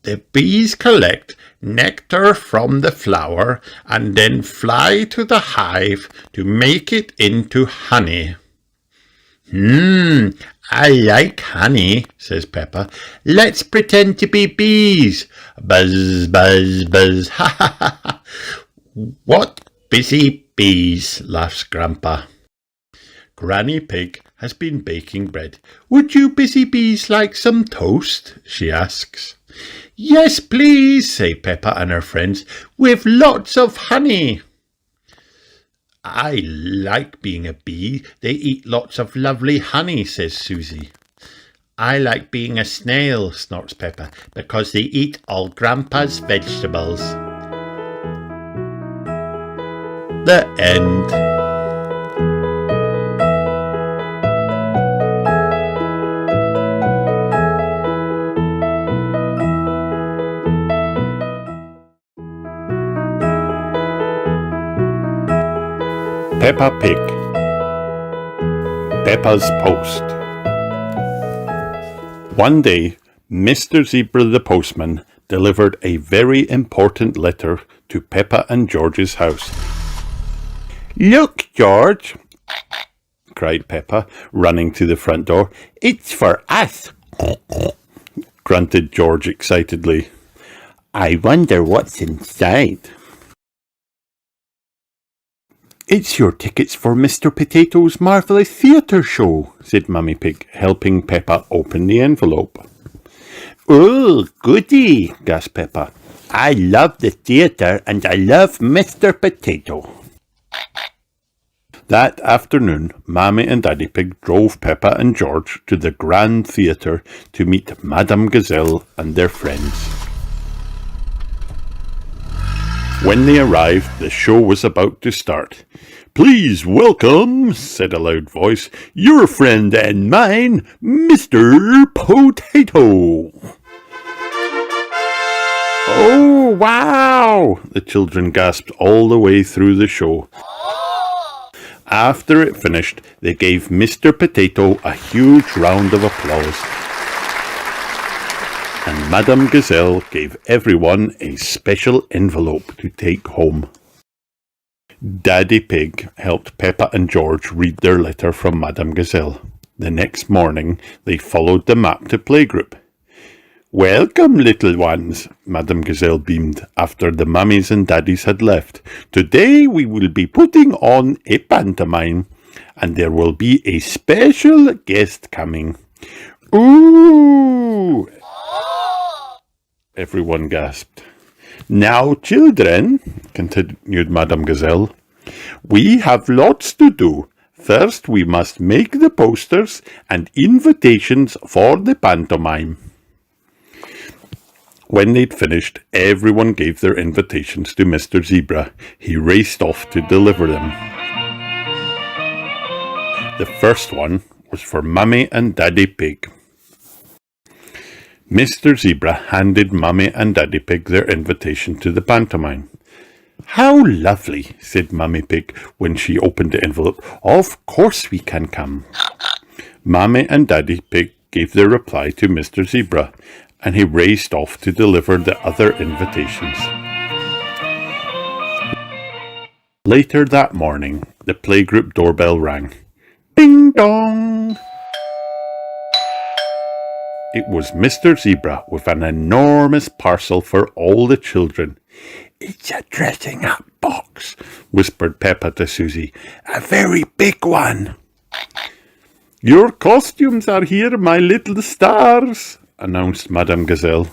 The bees collect nectar from the flower and then fly to the hive to make it into honey. I like honey, says Peppa. Let's pretend to be bees. Buzz, buzz, buzz, ha ha ha ha. What busy bees, laughs Grandpa. Granny Pig has been baking bread. Would you busy bees like some toast? She asks. Yes, please, say Peppa and her friends, with lots of honey. I like being a bee. They eat lots of lovely honey, says Susie. I like being a snail, snorts Peppa, because they eat all Grandpa's vegetables. The end. Peppa Pig. Peppa's Post. One day, Mr. Zebra the postman delivered a very important letter to Peppa and George's house. Look, George, cried Peppa, running to the front door. It's for us, grunted George excitedly. I wonder what's inside. It's your tickets for Mr. Potato's marvellous theatre show, said Mummy Pig, helping Peppa open the envelope. Oh, goody, gasped Peppa. I love the theatre and I love Mr. Potato. That afternoon, Mammy and Daddy Pig drove Peppa and George to the Grand Theatre to meet Madame Gazelle and their friends. When they arrived, the show was about to start. Please welcome, said a loud voice, your friend and mine, Mr. Potato. Oh, wow! The children gasped all the way through the show. After it finished, they gave Mr. Potato a huge round of applause. And Madame Gazelle gave everyone a special envelope to take home. Daddy Pig helped Peppa and George read their letter from Madame Gazelle. The next morning, they followed the map to playgroup. Welcome, little ones, Madame Gazelle beamed after the mummies and daddies had left. Today we will be putting on a pantomime, and there will be a special guest coming. Ooh! Everyone gasped. Now, children, continued Madame Gazelle, we have lots to do. First, we must make the posters and invitations for the pantomime. When they'd finished, everyone gave their invitations to Mr. Zebra. He raced off to deliver them. The first one was for Mummy and Daddy Pig. Mr. Zebra handed Mummy and Daddy Pig their invitation to the pantomime. How lovely, said Mummy Pig when she opened the envelope. Of course we can come. Mummy and Daddy Pig gave their reply to Mr. Zebra, and he raced off to deliver the other invitations. Later that morning, the playgroup doorbell rang. Ding dong! It was Mr. Zebra with an enormous parcel for all the children. It's a dressing up box, whispered Peppa to Susie. A very big one. Your costumes are here, my little stars, announced Madame Gazelle.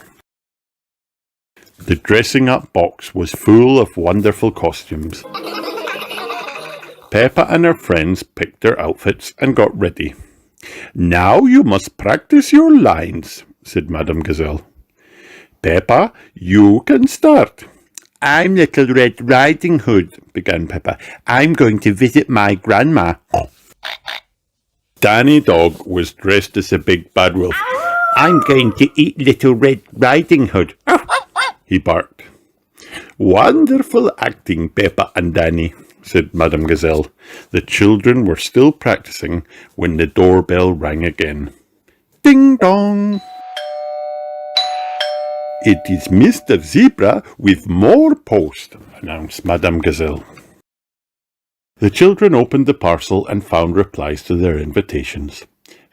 The dressing up box was full of wonderful costumes. Peppa and her friends picked their outfits and got ready. Now you must practice your lines, said Madame Gazelle. Peppa, you can start. I'm Little Red Riding Hood, began Peppa. I'm going to visit my grandma. Danny Dog was dressed as a big bad wolf. I'm going to eat Little Red Riding Hood, he barked. Wonderful acting, Peppa and Danny, said Madame Gazelle. The children were still practicing when the doorbell rang again. Ding dong! It is Mr. Zebra with more post, announced Madame Gazelle. The children opened the parcel and found replies to their invitations.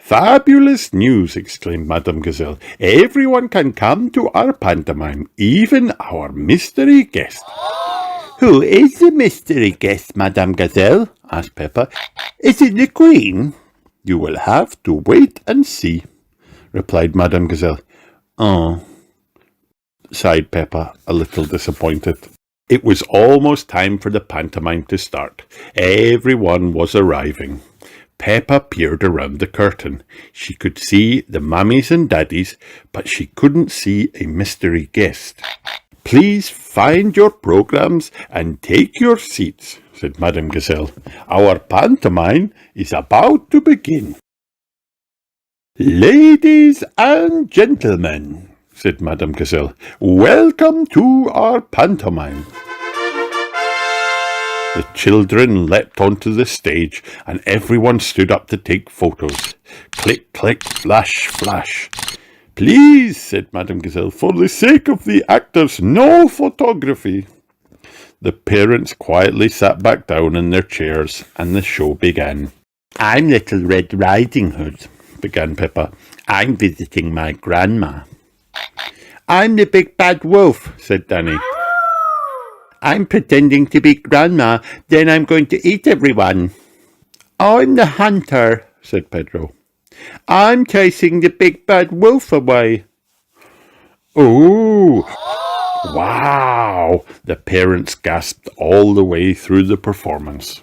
Fabulous news, exclaimed Madame Gazelle. Everyone can come to our pantomime, even our mystery guest. Who is the mystery guest, Madame Gazelle? asked Peppa. Is it the Queen? You will have to wait and see, replied Madame Gazelle. Oh, sighed Peppa, a little disappointed. It was almost time for the pantomime to start. Everyone was arriving. Peppa peered around the curtain. She could see the mummies and daddies, but she couldn't see a mystery guest. Please find your programs and take your seats, said Madame Gazelle. Our pantomime is about to begin. Ladies and gentlemen, said Madame Gazelle, welcome to our pantomime. The children leapt onto the stage, and everyone stood up to take photos. Click, click, flash, flash. Please, said Madame Gazelle, for the sake of the actors, no photography. The parents quietly sat back down in their chairs, and the show began. I'm Little Red Riding Hood, began Peppa. I'm visiting my grandma. I'm the big bad wolf, said Danny. I'm pretending to be Grandma, then I'm going to eat everyone. I'm the hunter, said Pedro. I'm chasing the big bad wolf away. Ooh, wow! The parents gasped all the way through the performance.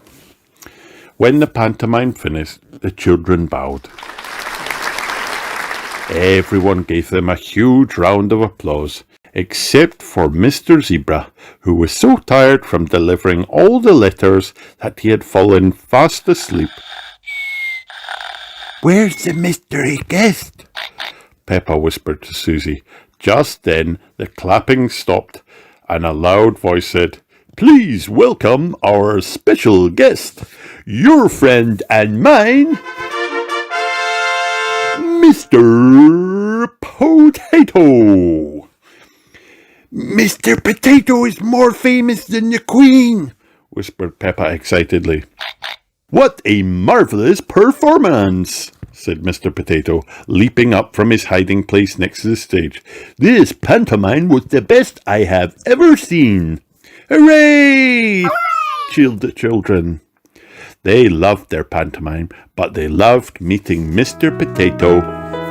When the pantomime finished, the children bowed. Everyone gave them a huge round of applause, except for Mr. Zebra, who was so tired from delivering all the letters that he had fallen fast asleep. Where's the mystery guest? Peppa whispered to Susie. Just then the clapping stopped, and a loud voice said, Please welcome our special guest, your friend and mine, Mr. Potato. Mr. Potato is more famous than the Queen, whispered Peppa excitedly. What a marvellous performance, said Mr. Potato, leaping up from his hiding place next to the stage. This pantomime was the best I have ever seen. Hooray! Cheered the children. They loved their pantomime, but they loved meeting Mr. Potato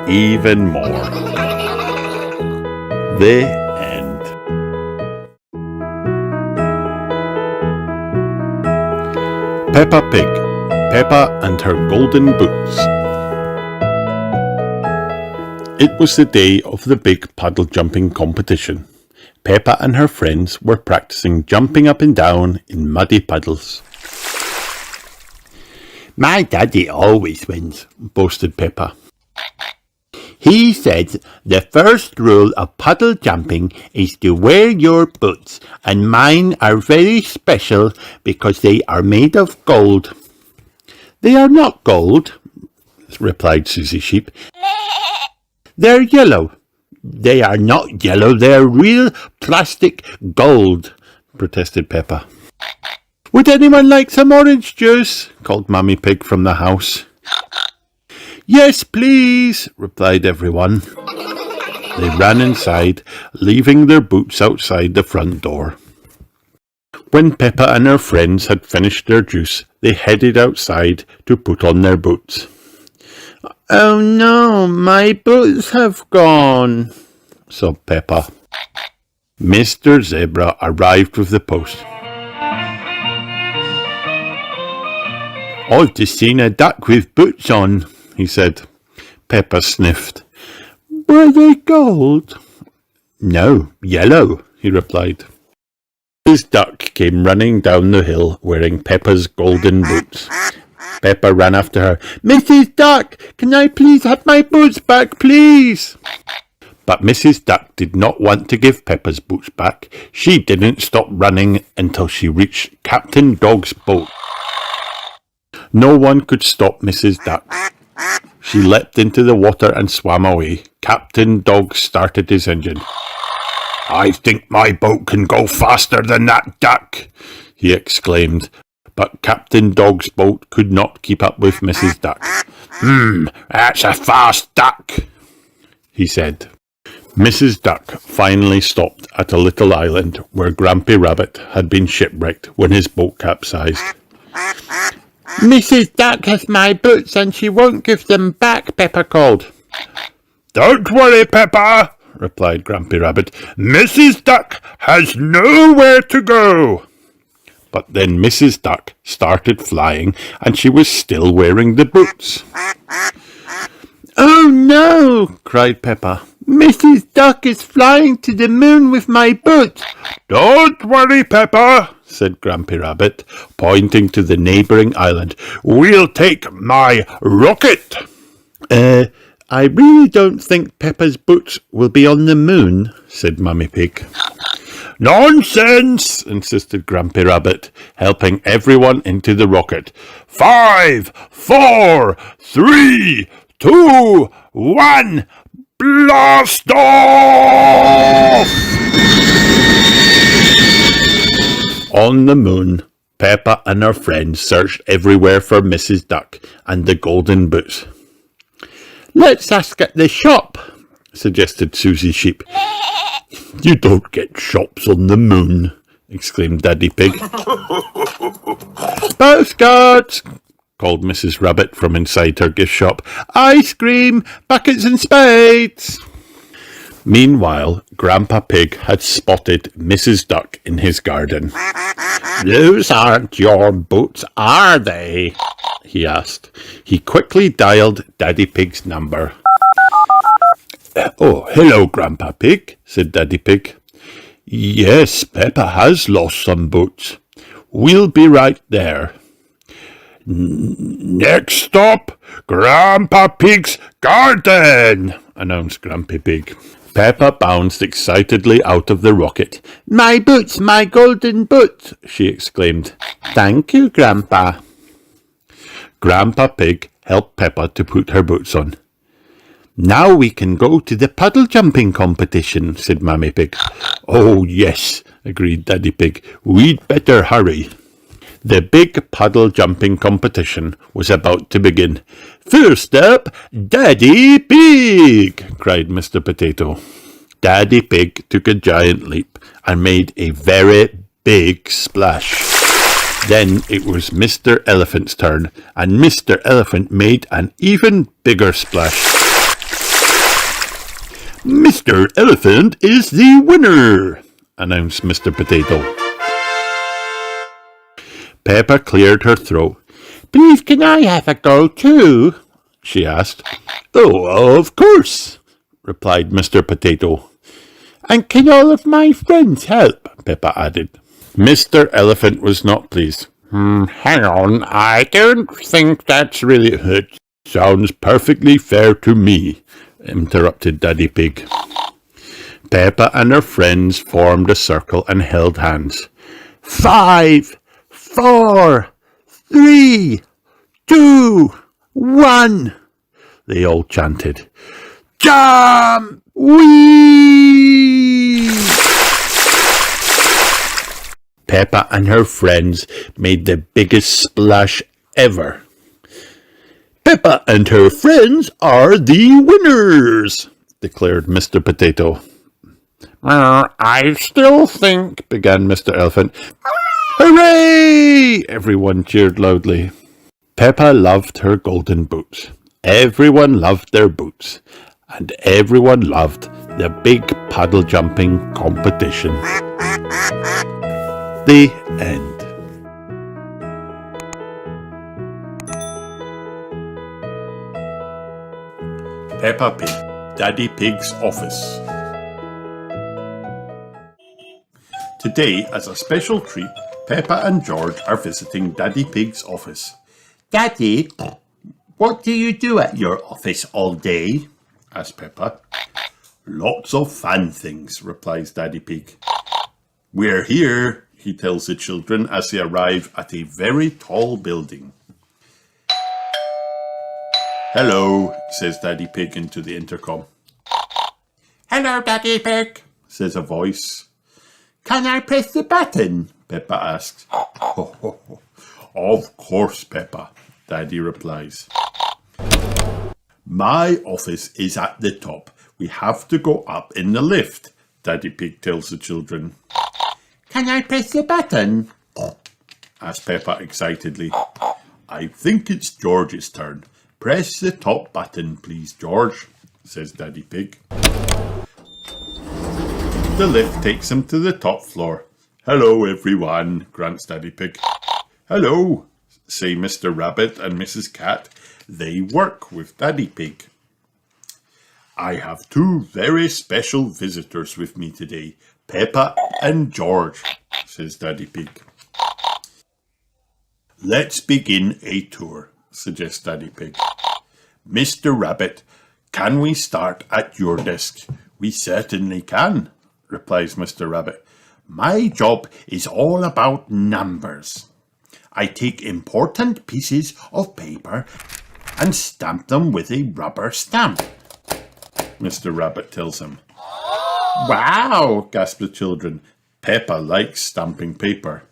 even more. The Peppa Pig, Peppa and her golden boots. It was the day of the big puddle jumping competition. Peppa and her friends were practicing jumping up and down in muddy puddles. My daddy always wins, boasted Peppa. He said the first rule of puddle jumping is to wear your boots, and mine are very special because they are made of gold. They are not gold, replied Susie Sheep. They're yellow. They are not yellow, they're real plastic gold, protested Peppa. Would anyone like some orange juice? Called Mummy Pig from the house. Yes, please, replied everyone. They ran inside, leaving their boots outside the front door. When Peppa and her friends had finished their juice, they headed outside to put on their boots. Oh no, my boots have gone, sobbed Peppa. Mr. Zebra arrived with the post. I've just seen a duck with boots on, he said. Peppa sniffed. Were they gold? No, yellow, he replied. His duck came running down the hill wearing Peppa's golden boots. Peppa ran after her. Mrs. Duck, can I please have my boots back, please? But Mrs. Duck did not want to give Peppa's boots back. She didn't stop running until she reached Captain Dog's boat. No one could stop Mrs. Duck. She leapt into the water and swam away. Captain Dog started his engine. I think my boat can go faster than that duck, he exclaimed. But Captain Dog's boat could not keep up with Mrs. Duck. That's a fast duck, he said. Mrs. Duck finally stopped at a little island where Grampy Rabbit had been shipwrecked when his boat capsized. Mrs. Duck has my boots and she won't give them back, Peppa called. Don't worry, Peppa, replied Grampy Rabbit. Mrs. Duck has nowhere to go. But then Mrs. Duck started flying and she was still wearing the boots. Oh no, cried Peppa. Mrs. Duck is flying to the moon with my boots. Don't worry, Peppa, said Grampy Rabbit, pointing to the neighbouring island. We'll take my rocket. I really don't think Peppa's boots will be on the moon, said Mummy Pig. Nonsense, insisted Grampy Rabbit, helping everyone into the rocket. 5, 4, 3, 2, 1, blast off! On the moon, Peppa and her friends searched everywhere for Mrs. Duck and the golden boots. Let's ask at the shop, suggested Susie Sheep. You don't get shops on the moon, exclaimed Daddy Pig. Postcards, called Mrs. Rabbit from inside her gift shop. Ice cream, buckets and spades. Meanwhile, Grandpa Pig had spotted Mrs. Duck in his garden. Those aren't your boots, are they? He asked. He quickly dialed Daddy Pig's number. Oh, hello, Grandpa Pig, said Daddy Pig. Yes, Peppa has lost some boots. We'll be right there. Next stop, Grandpa Pig's garden, announced Grampy Pig. Peppa bounced excitedly out of the rocket. My boots, my golden boots, she exclaimed. Thank you, Grandpa. Grandpa Pig helped Peppa to put her boots on. Now we can go to the puddle jumping competition, said Mummy Pig. Oh, yes, agreed Daddy Pig. We'd better hurry. The big puddle jumping competition was about to begin. First up, Daddy Pig, cried Mr. Potato. Daddy Pig took a giant leap and made a very big splash. Then it was Mr. Elephant's turn, and Mr. Elephant made an even bigger splash. Mr. Elephant is the winner, announced Mr. Potato. Peppa cleared her throat. Please, can I have a go too? She asked. Oh, of course, replied Mr. Potato. And can all of my friends help? Peppa added. Mr. Elephant was not pleased. Hang on, I don't think that's really... It sounds perfectly fair to me, interrupted Daddy Pig. Peppa and her friends formed a circle and held hands. 5, 4, 3, 2, 1, they all chanted. Jump! Whee! Peppa and her friends made the biggest splash ever. Peppa and her friends are the winners, declared Mr. Potato. I still think, began Mr. Elephant. Hooray! Everyone cheered loudly. Peppa loved her golden boots. Everyone loved their boots. And everyone loved the big puddle jumping competition. The end. Peppa Pig, Daddy Pig's office. Today, as a special treat, Peppa and George are visiting Daddy Pig's office. Daddy, what do you do at your office all day? Asked Peppa. Lots of fun things, replies Daddy Pig. We're here, he tells the children as they arrive at a very tall building. Hello, says Daddy Pig into the intercom. Hello, Daddy Pig, says a voice. Can I press the button? Peppa asks. Of course, Peppa, Daddy replies. My office is at the top. We have to go up in the lift, Daddy Pig tells the children. Can I press the button? asks Peppa excitedly. I think it's George's turn. Press the top button, please, George, says Daddy Pig. The lift takes him to the top floor. Hello, everyone, grunts Daddy Pig. Hello, say Mr. Rabbit and Mrs. Cat. They work with Daddy Pig. I have two very special visitors with me today, Peppa and George, says Daddy Pig. Let's begin a tour, suggests Daddy Pig. Mr. Rabbit, can we start at your desk? We certainly can, replies Mr. Rabbit. My job is all about numbers. I take important pieces of paper and stamp them with a rubber stamp, Mr. Rabbit tells him. Wow, gasp the children. Peppa likes stamping paper.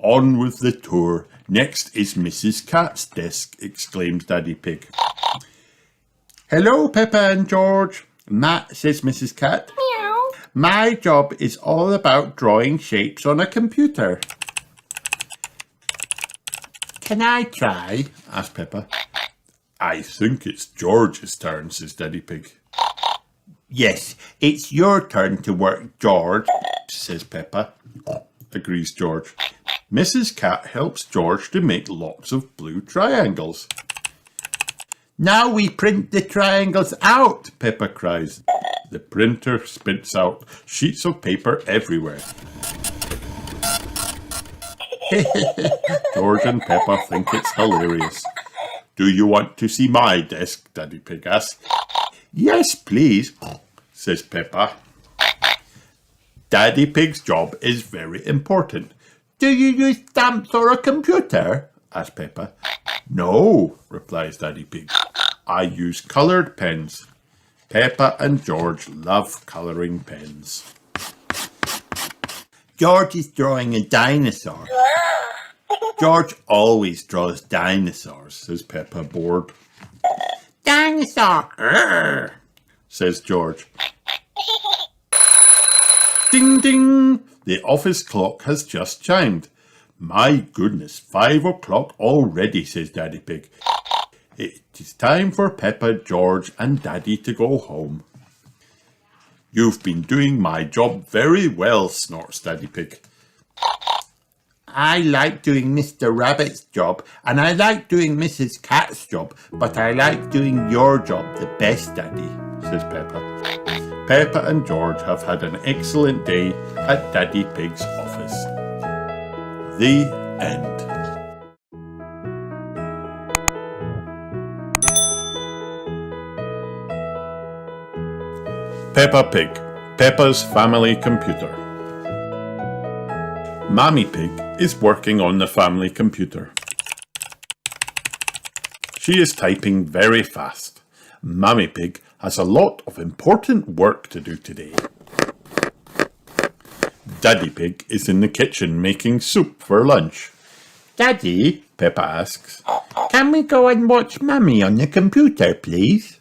On with the tour. Next is Mrs. Cat's desk, exclaims Daddy Pig. Hello, Peppa and George, says Mrs. Cat. Meow. My job is all about drawing shapes on a computer. Can I try? asked Peppa. I think it's George's turn, says Daddy Pig. Yes, it's your turn to work, George, says Peppa. Agrees George. Mrs. Cat helps George to make lots of blue triangles. Now we print the triangles out, Peppa cries. The printer spits out sheets of paper everywhere. George and Peppa think it's hilarious. Do you want to see my desk? Daddy Pig asks. Yes, please, says Peppa. Daddy Pig's job is very important. Do you use stamps or a computer? asks Peppa. No, replies Daddy Pig. I use coloured pens. Peppa and George love colouring pens. George is drawing a dinosaur. George always draws dinosaurs, says Peppa, bored. Dinosaur, says George. Ding, ding! The office clock has just chimed. My goodness, 5 o'clock already, says Daddy Pig. It is time for Peppa, George and Daddy to go home. You've been doing my job very well, snorts Daddy Pig. I like doing Mr. Rabbit's job and I like doing Mrs. Cat's job, but I like doing your job the best, Daddy, says Peppa. Peppa and George have had an excellent day at Daddy Pig's office. The end. Peppa Pig, Peppa's family computer. Mommy Pig is working on the family computer. She is typing very fast. Mommy Pig has a lot of important work to do today. Daddy Pig is in the kitchen making soup for lunch. Daddy, Peppa asks, can we go and watch Mummy on the computer, please?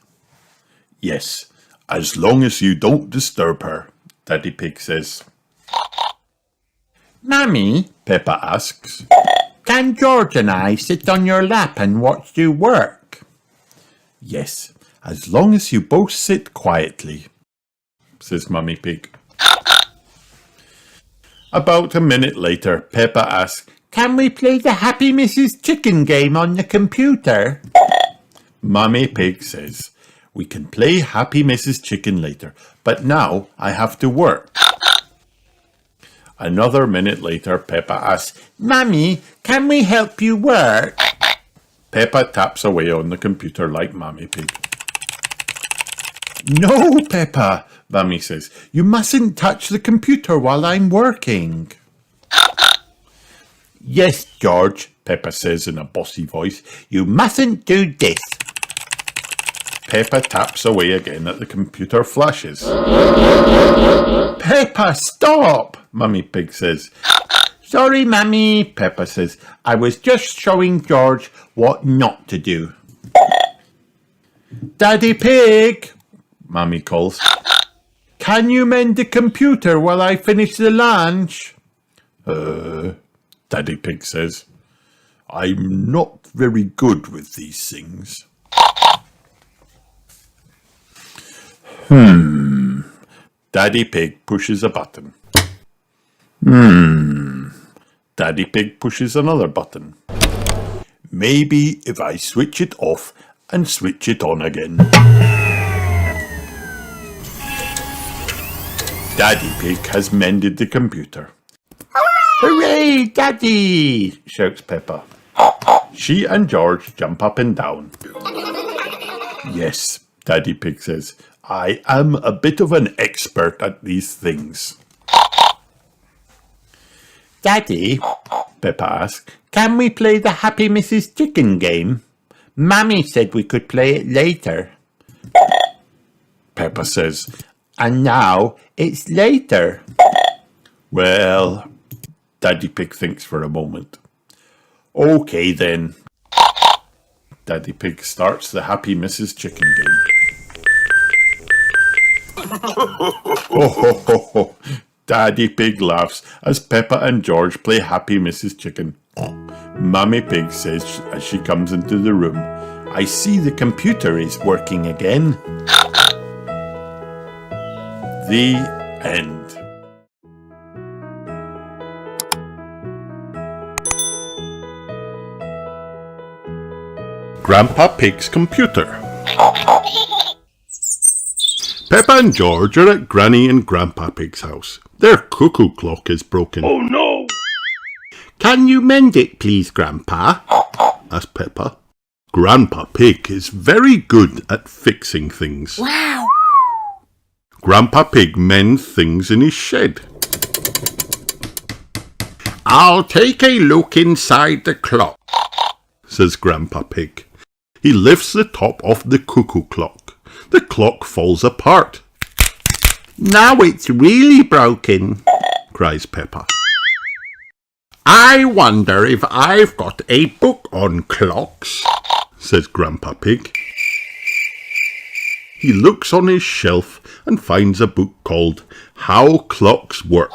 Yes, as long as you don't disturb her, Daddy Pig says. Mummy, Peppa asks, can George and I sit on your lap and watch you work? Yes, as long as you both sit quietly, says Mummy Pig. About a minute later, Peppa asks, can we play the Happy Mrs. Chicken game on the computer? Mummy Pig says, we can play Happy Mrs. Chicken later, but now I have to work. Another minute later, Peppa asks, Mummy, can we help you work? Peppa taps away on the computer like Mummy Pig. No, Peppa, Mummy says. You mustn't touch the computer while I'm working. Yes, George, Peppa says in a bossy voice. You mustn't do this. Peppa taps away again at the computer flashes. Peppa, stop, Mummy Pig says. Sorry, Mummy, Peppa says. I was just showing George what not to do. Daddy Pig, Mummy calls. Can you mend the computer while I finish the lunch? Daddy Pig says. I'm not very good with these things. Daddy Pig pushes a button. Daddy Pig pushes another button. Maybe if I switch it off and switch it on again. Daddy Pig has mended the computer. Hooray, Daddy! Shouts Peppa. She and George jump up and down. Yes, Daddy Pig says. I am a bit of an expert at these things. Daddy, Peppa asks, can we play the Happy Mrs. Chicken game? Mummy said we could play it later. Peppa says, and now it's later. Well, Daddy Pig thinks for a moment. Okay then. Daddy Pig starts the Happy Mrs. Chicken game. Oh, Daddy Pig laughs as Peppa and George play Happy Mrs. Chicken. Mummy Pig says as she comes into the room, I see the computer is working again. The end. Grandpa Pig's computer. Peppa and George are at Granny and Grandpa Pig's house. Their cuckoo clock is broken. Oh no! Can you mend it, please, Grandpa? asked Peppa. Grandpa Pig is very good at fixing things. Wow! Grandpa Pig mends things in his shed. I'll take a look inside the clock, says Grandpa Pig. He lifts the top off the cuckoo clock. The clock falls apart. Now it's really broken, cries Peppa. I wonder if I've got a book on clocks, says Grandpa Pig. He looks on his shelf and finds a book called How Clocks Work.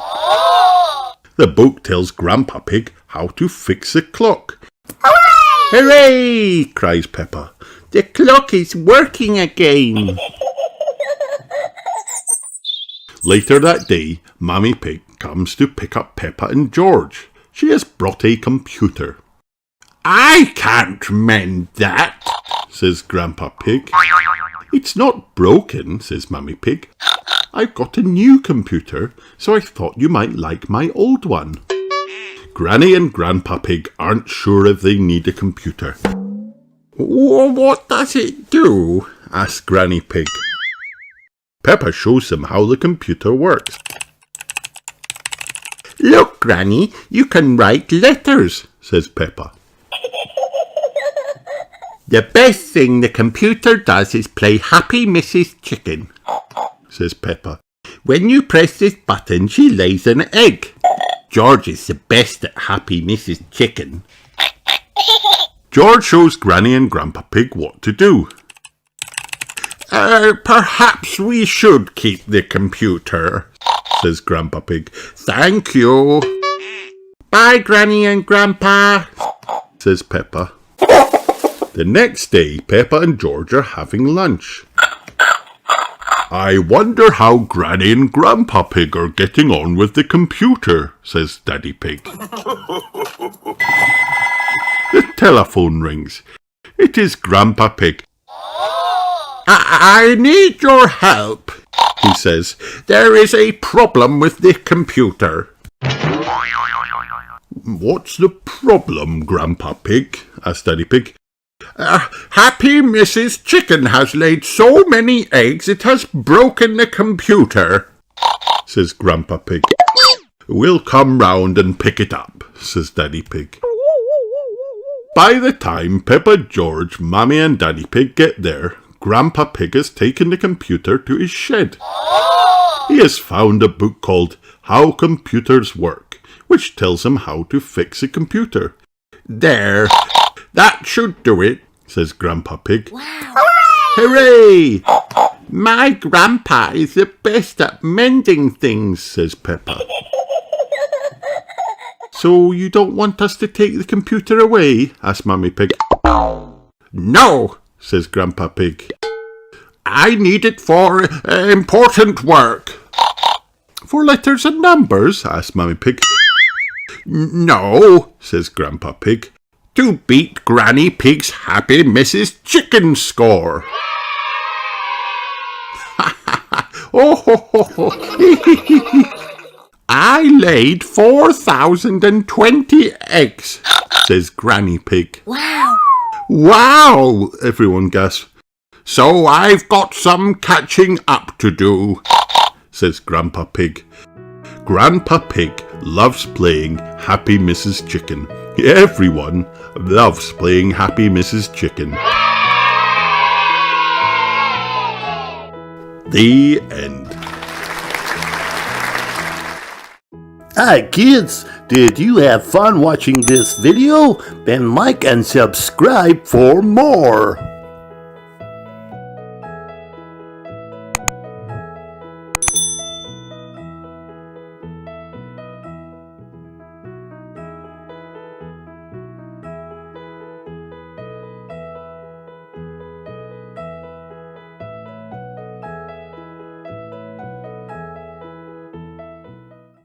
The book tells Grandpa Pig how to fix a clock. Hooray! cries Peppa. The clock is working again. Later that day, Mummy Pig comes to pick up Peppa and George. She has brought a computer. I can't mend that, says Grandpa Pig. It's not broken, says Mummy Pig. I've got a new computer, so I thought you might like my old one. Granny and Grandpa Pig aren't sure if they need a computer. What does it do? asks Granny Pig. Peppa shows them how the computer works. Look, Granny, you can write letters, says Peppa. The best thing the computer does is play Happy Mrs. Chicken, says Peppa. When you press this button, she lays an egg. George is the best at Happy Mrs. Chicken. George shows Granny and Grandpa Pig what to do. Perhaps we should keep the computer, says Grandpa Pig. Thank you. Bye, Granny and Grandpa, says Peppa. The next day, Peppa and George are having lunch. I wonder how Granny and Grandpa Pig are getting on with the computer, says Daddy Pig. The telephone rings. It is Grandpa Pig. I need your help, he says. There is a problem with the computer. What's the problem, Grandpa Pig? Asked Daddy Pig. Happy Mrs. Chicken has laid so many eggs it has broken the computer, says Grandpa Pig. We'll come round and pick it up, says Daddy Pig. By the time Peppa, George, Mummy and Daddy Pig get there, Grandpa Pig has taken the computer to his shed. He has found a book called How Computers Work, which tells him how to fix a computer. There, that should do it, says Grandpa Pig. Wow. Hooray! My grandpa is the best at mending things, says Peppa. So you don't want us to take the computer away? Asked Mummy Pig. No, says Grandpa Pig. I need it for important work. For letters and numbers? Asked Mummy Pig. No, says Grandpa Pig. To beat Granny Pig's Happy Mrs. Chicken score. Oh, ho, ho, ho. I laid 4,020 eggs, says Granny Pig. Wow. Wow, everyone gasped. So I've got some catching up to do, says Grandpa Pig. Grandpa Pig loves playing Happy Mrs. Chicken. Everyone loves playing Happy Mrs. Chicken. The end. Hi kids, did you have fun watching this video? Then like and subscribe for more.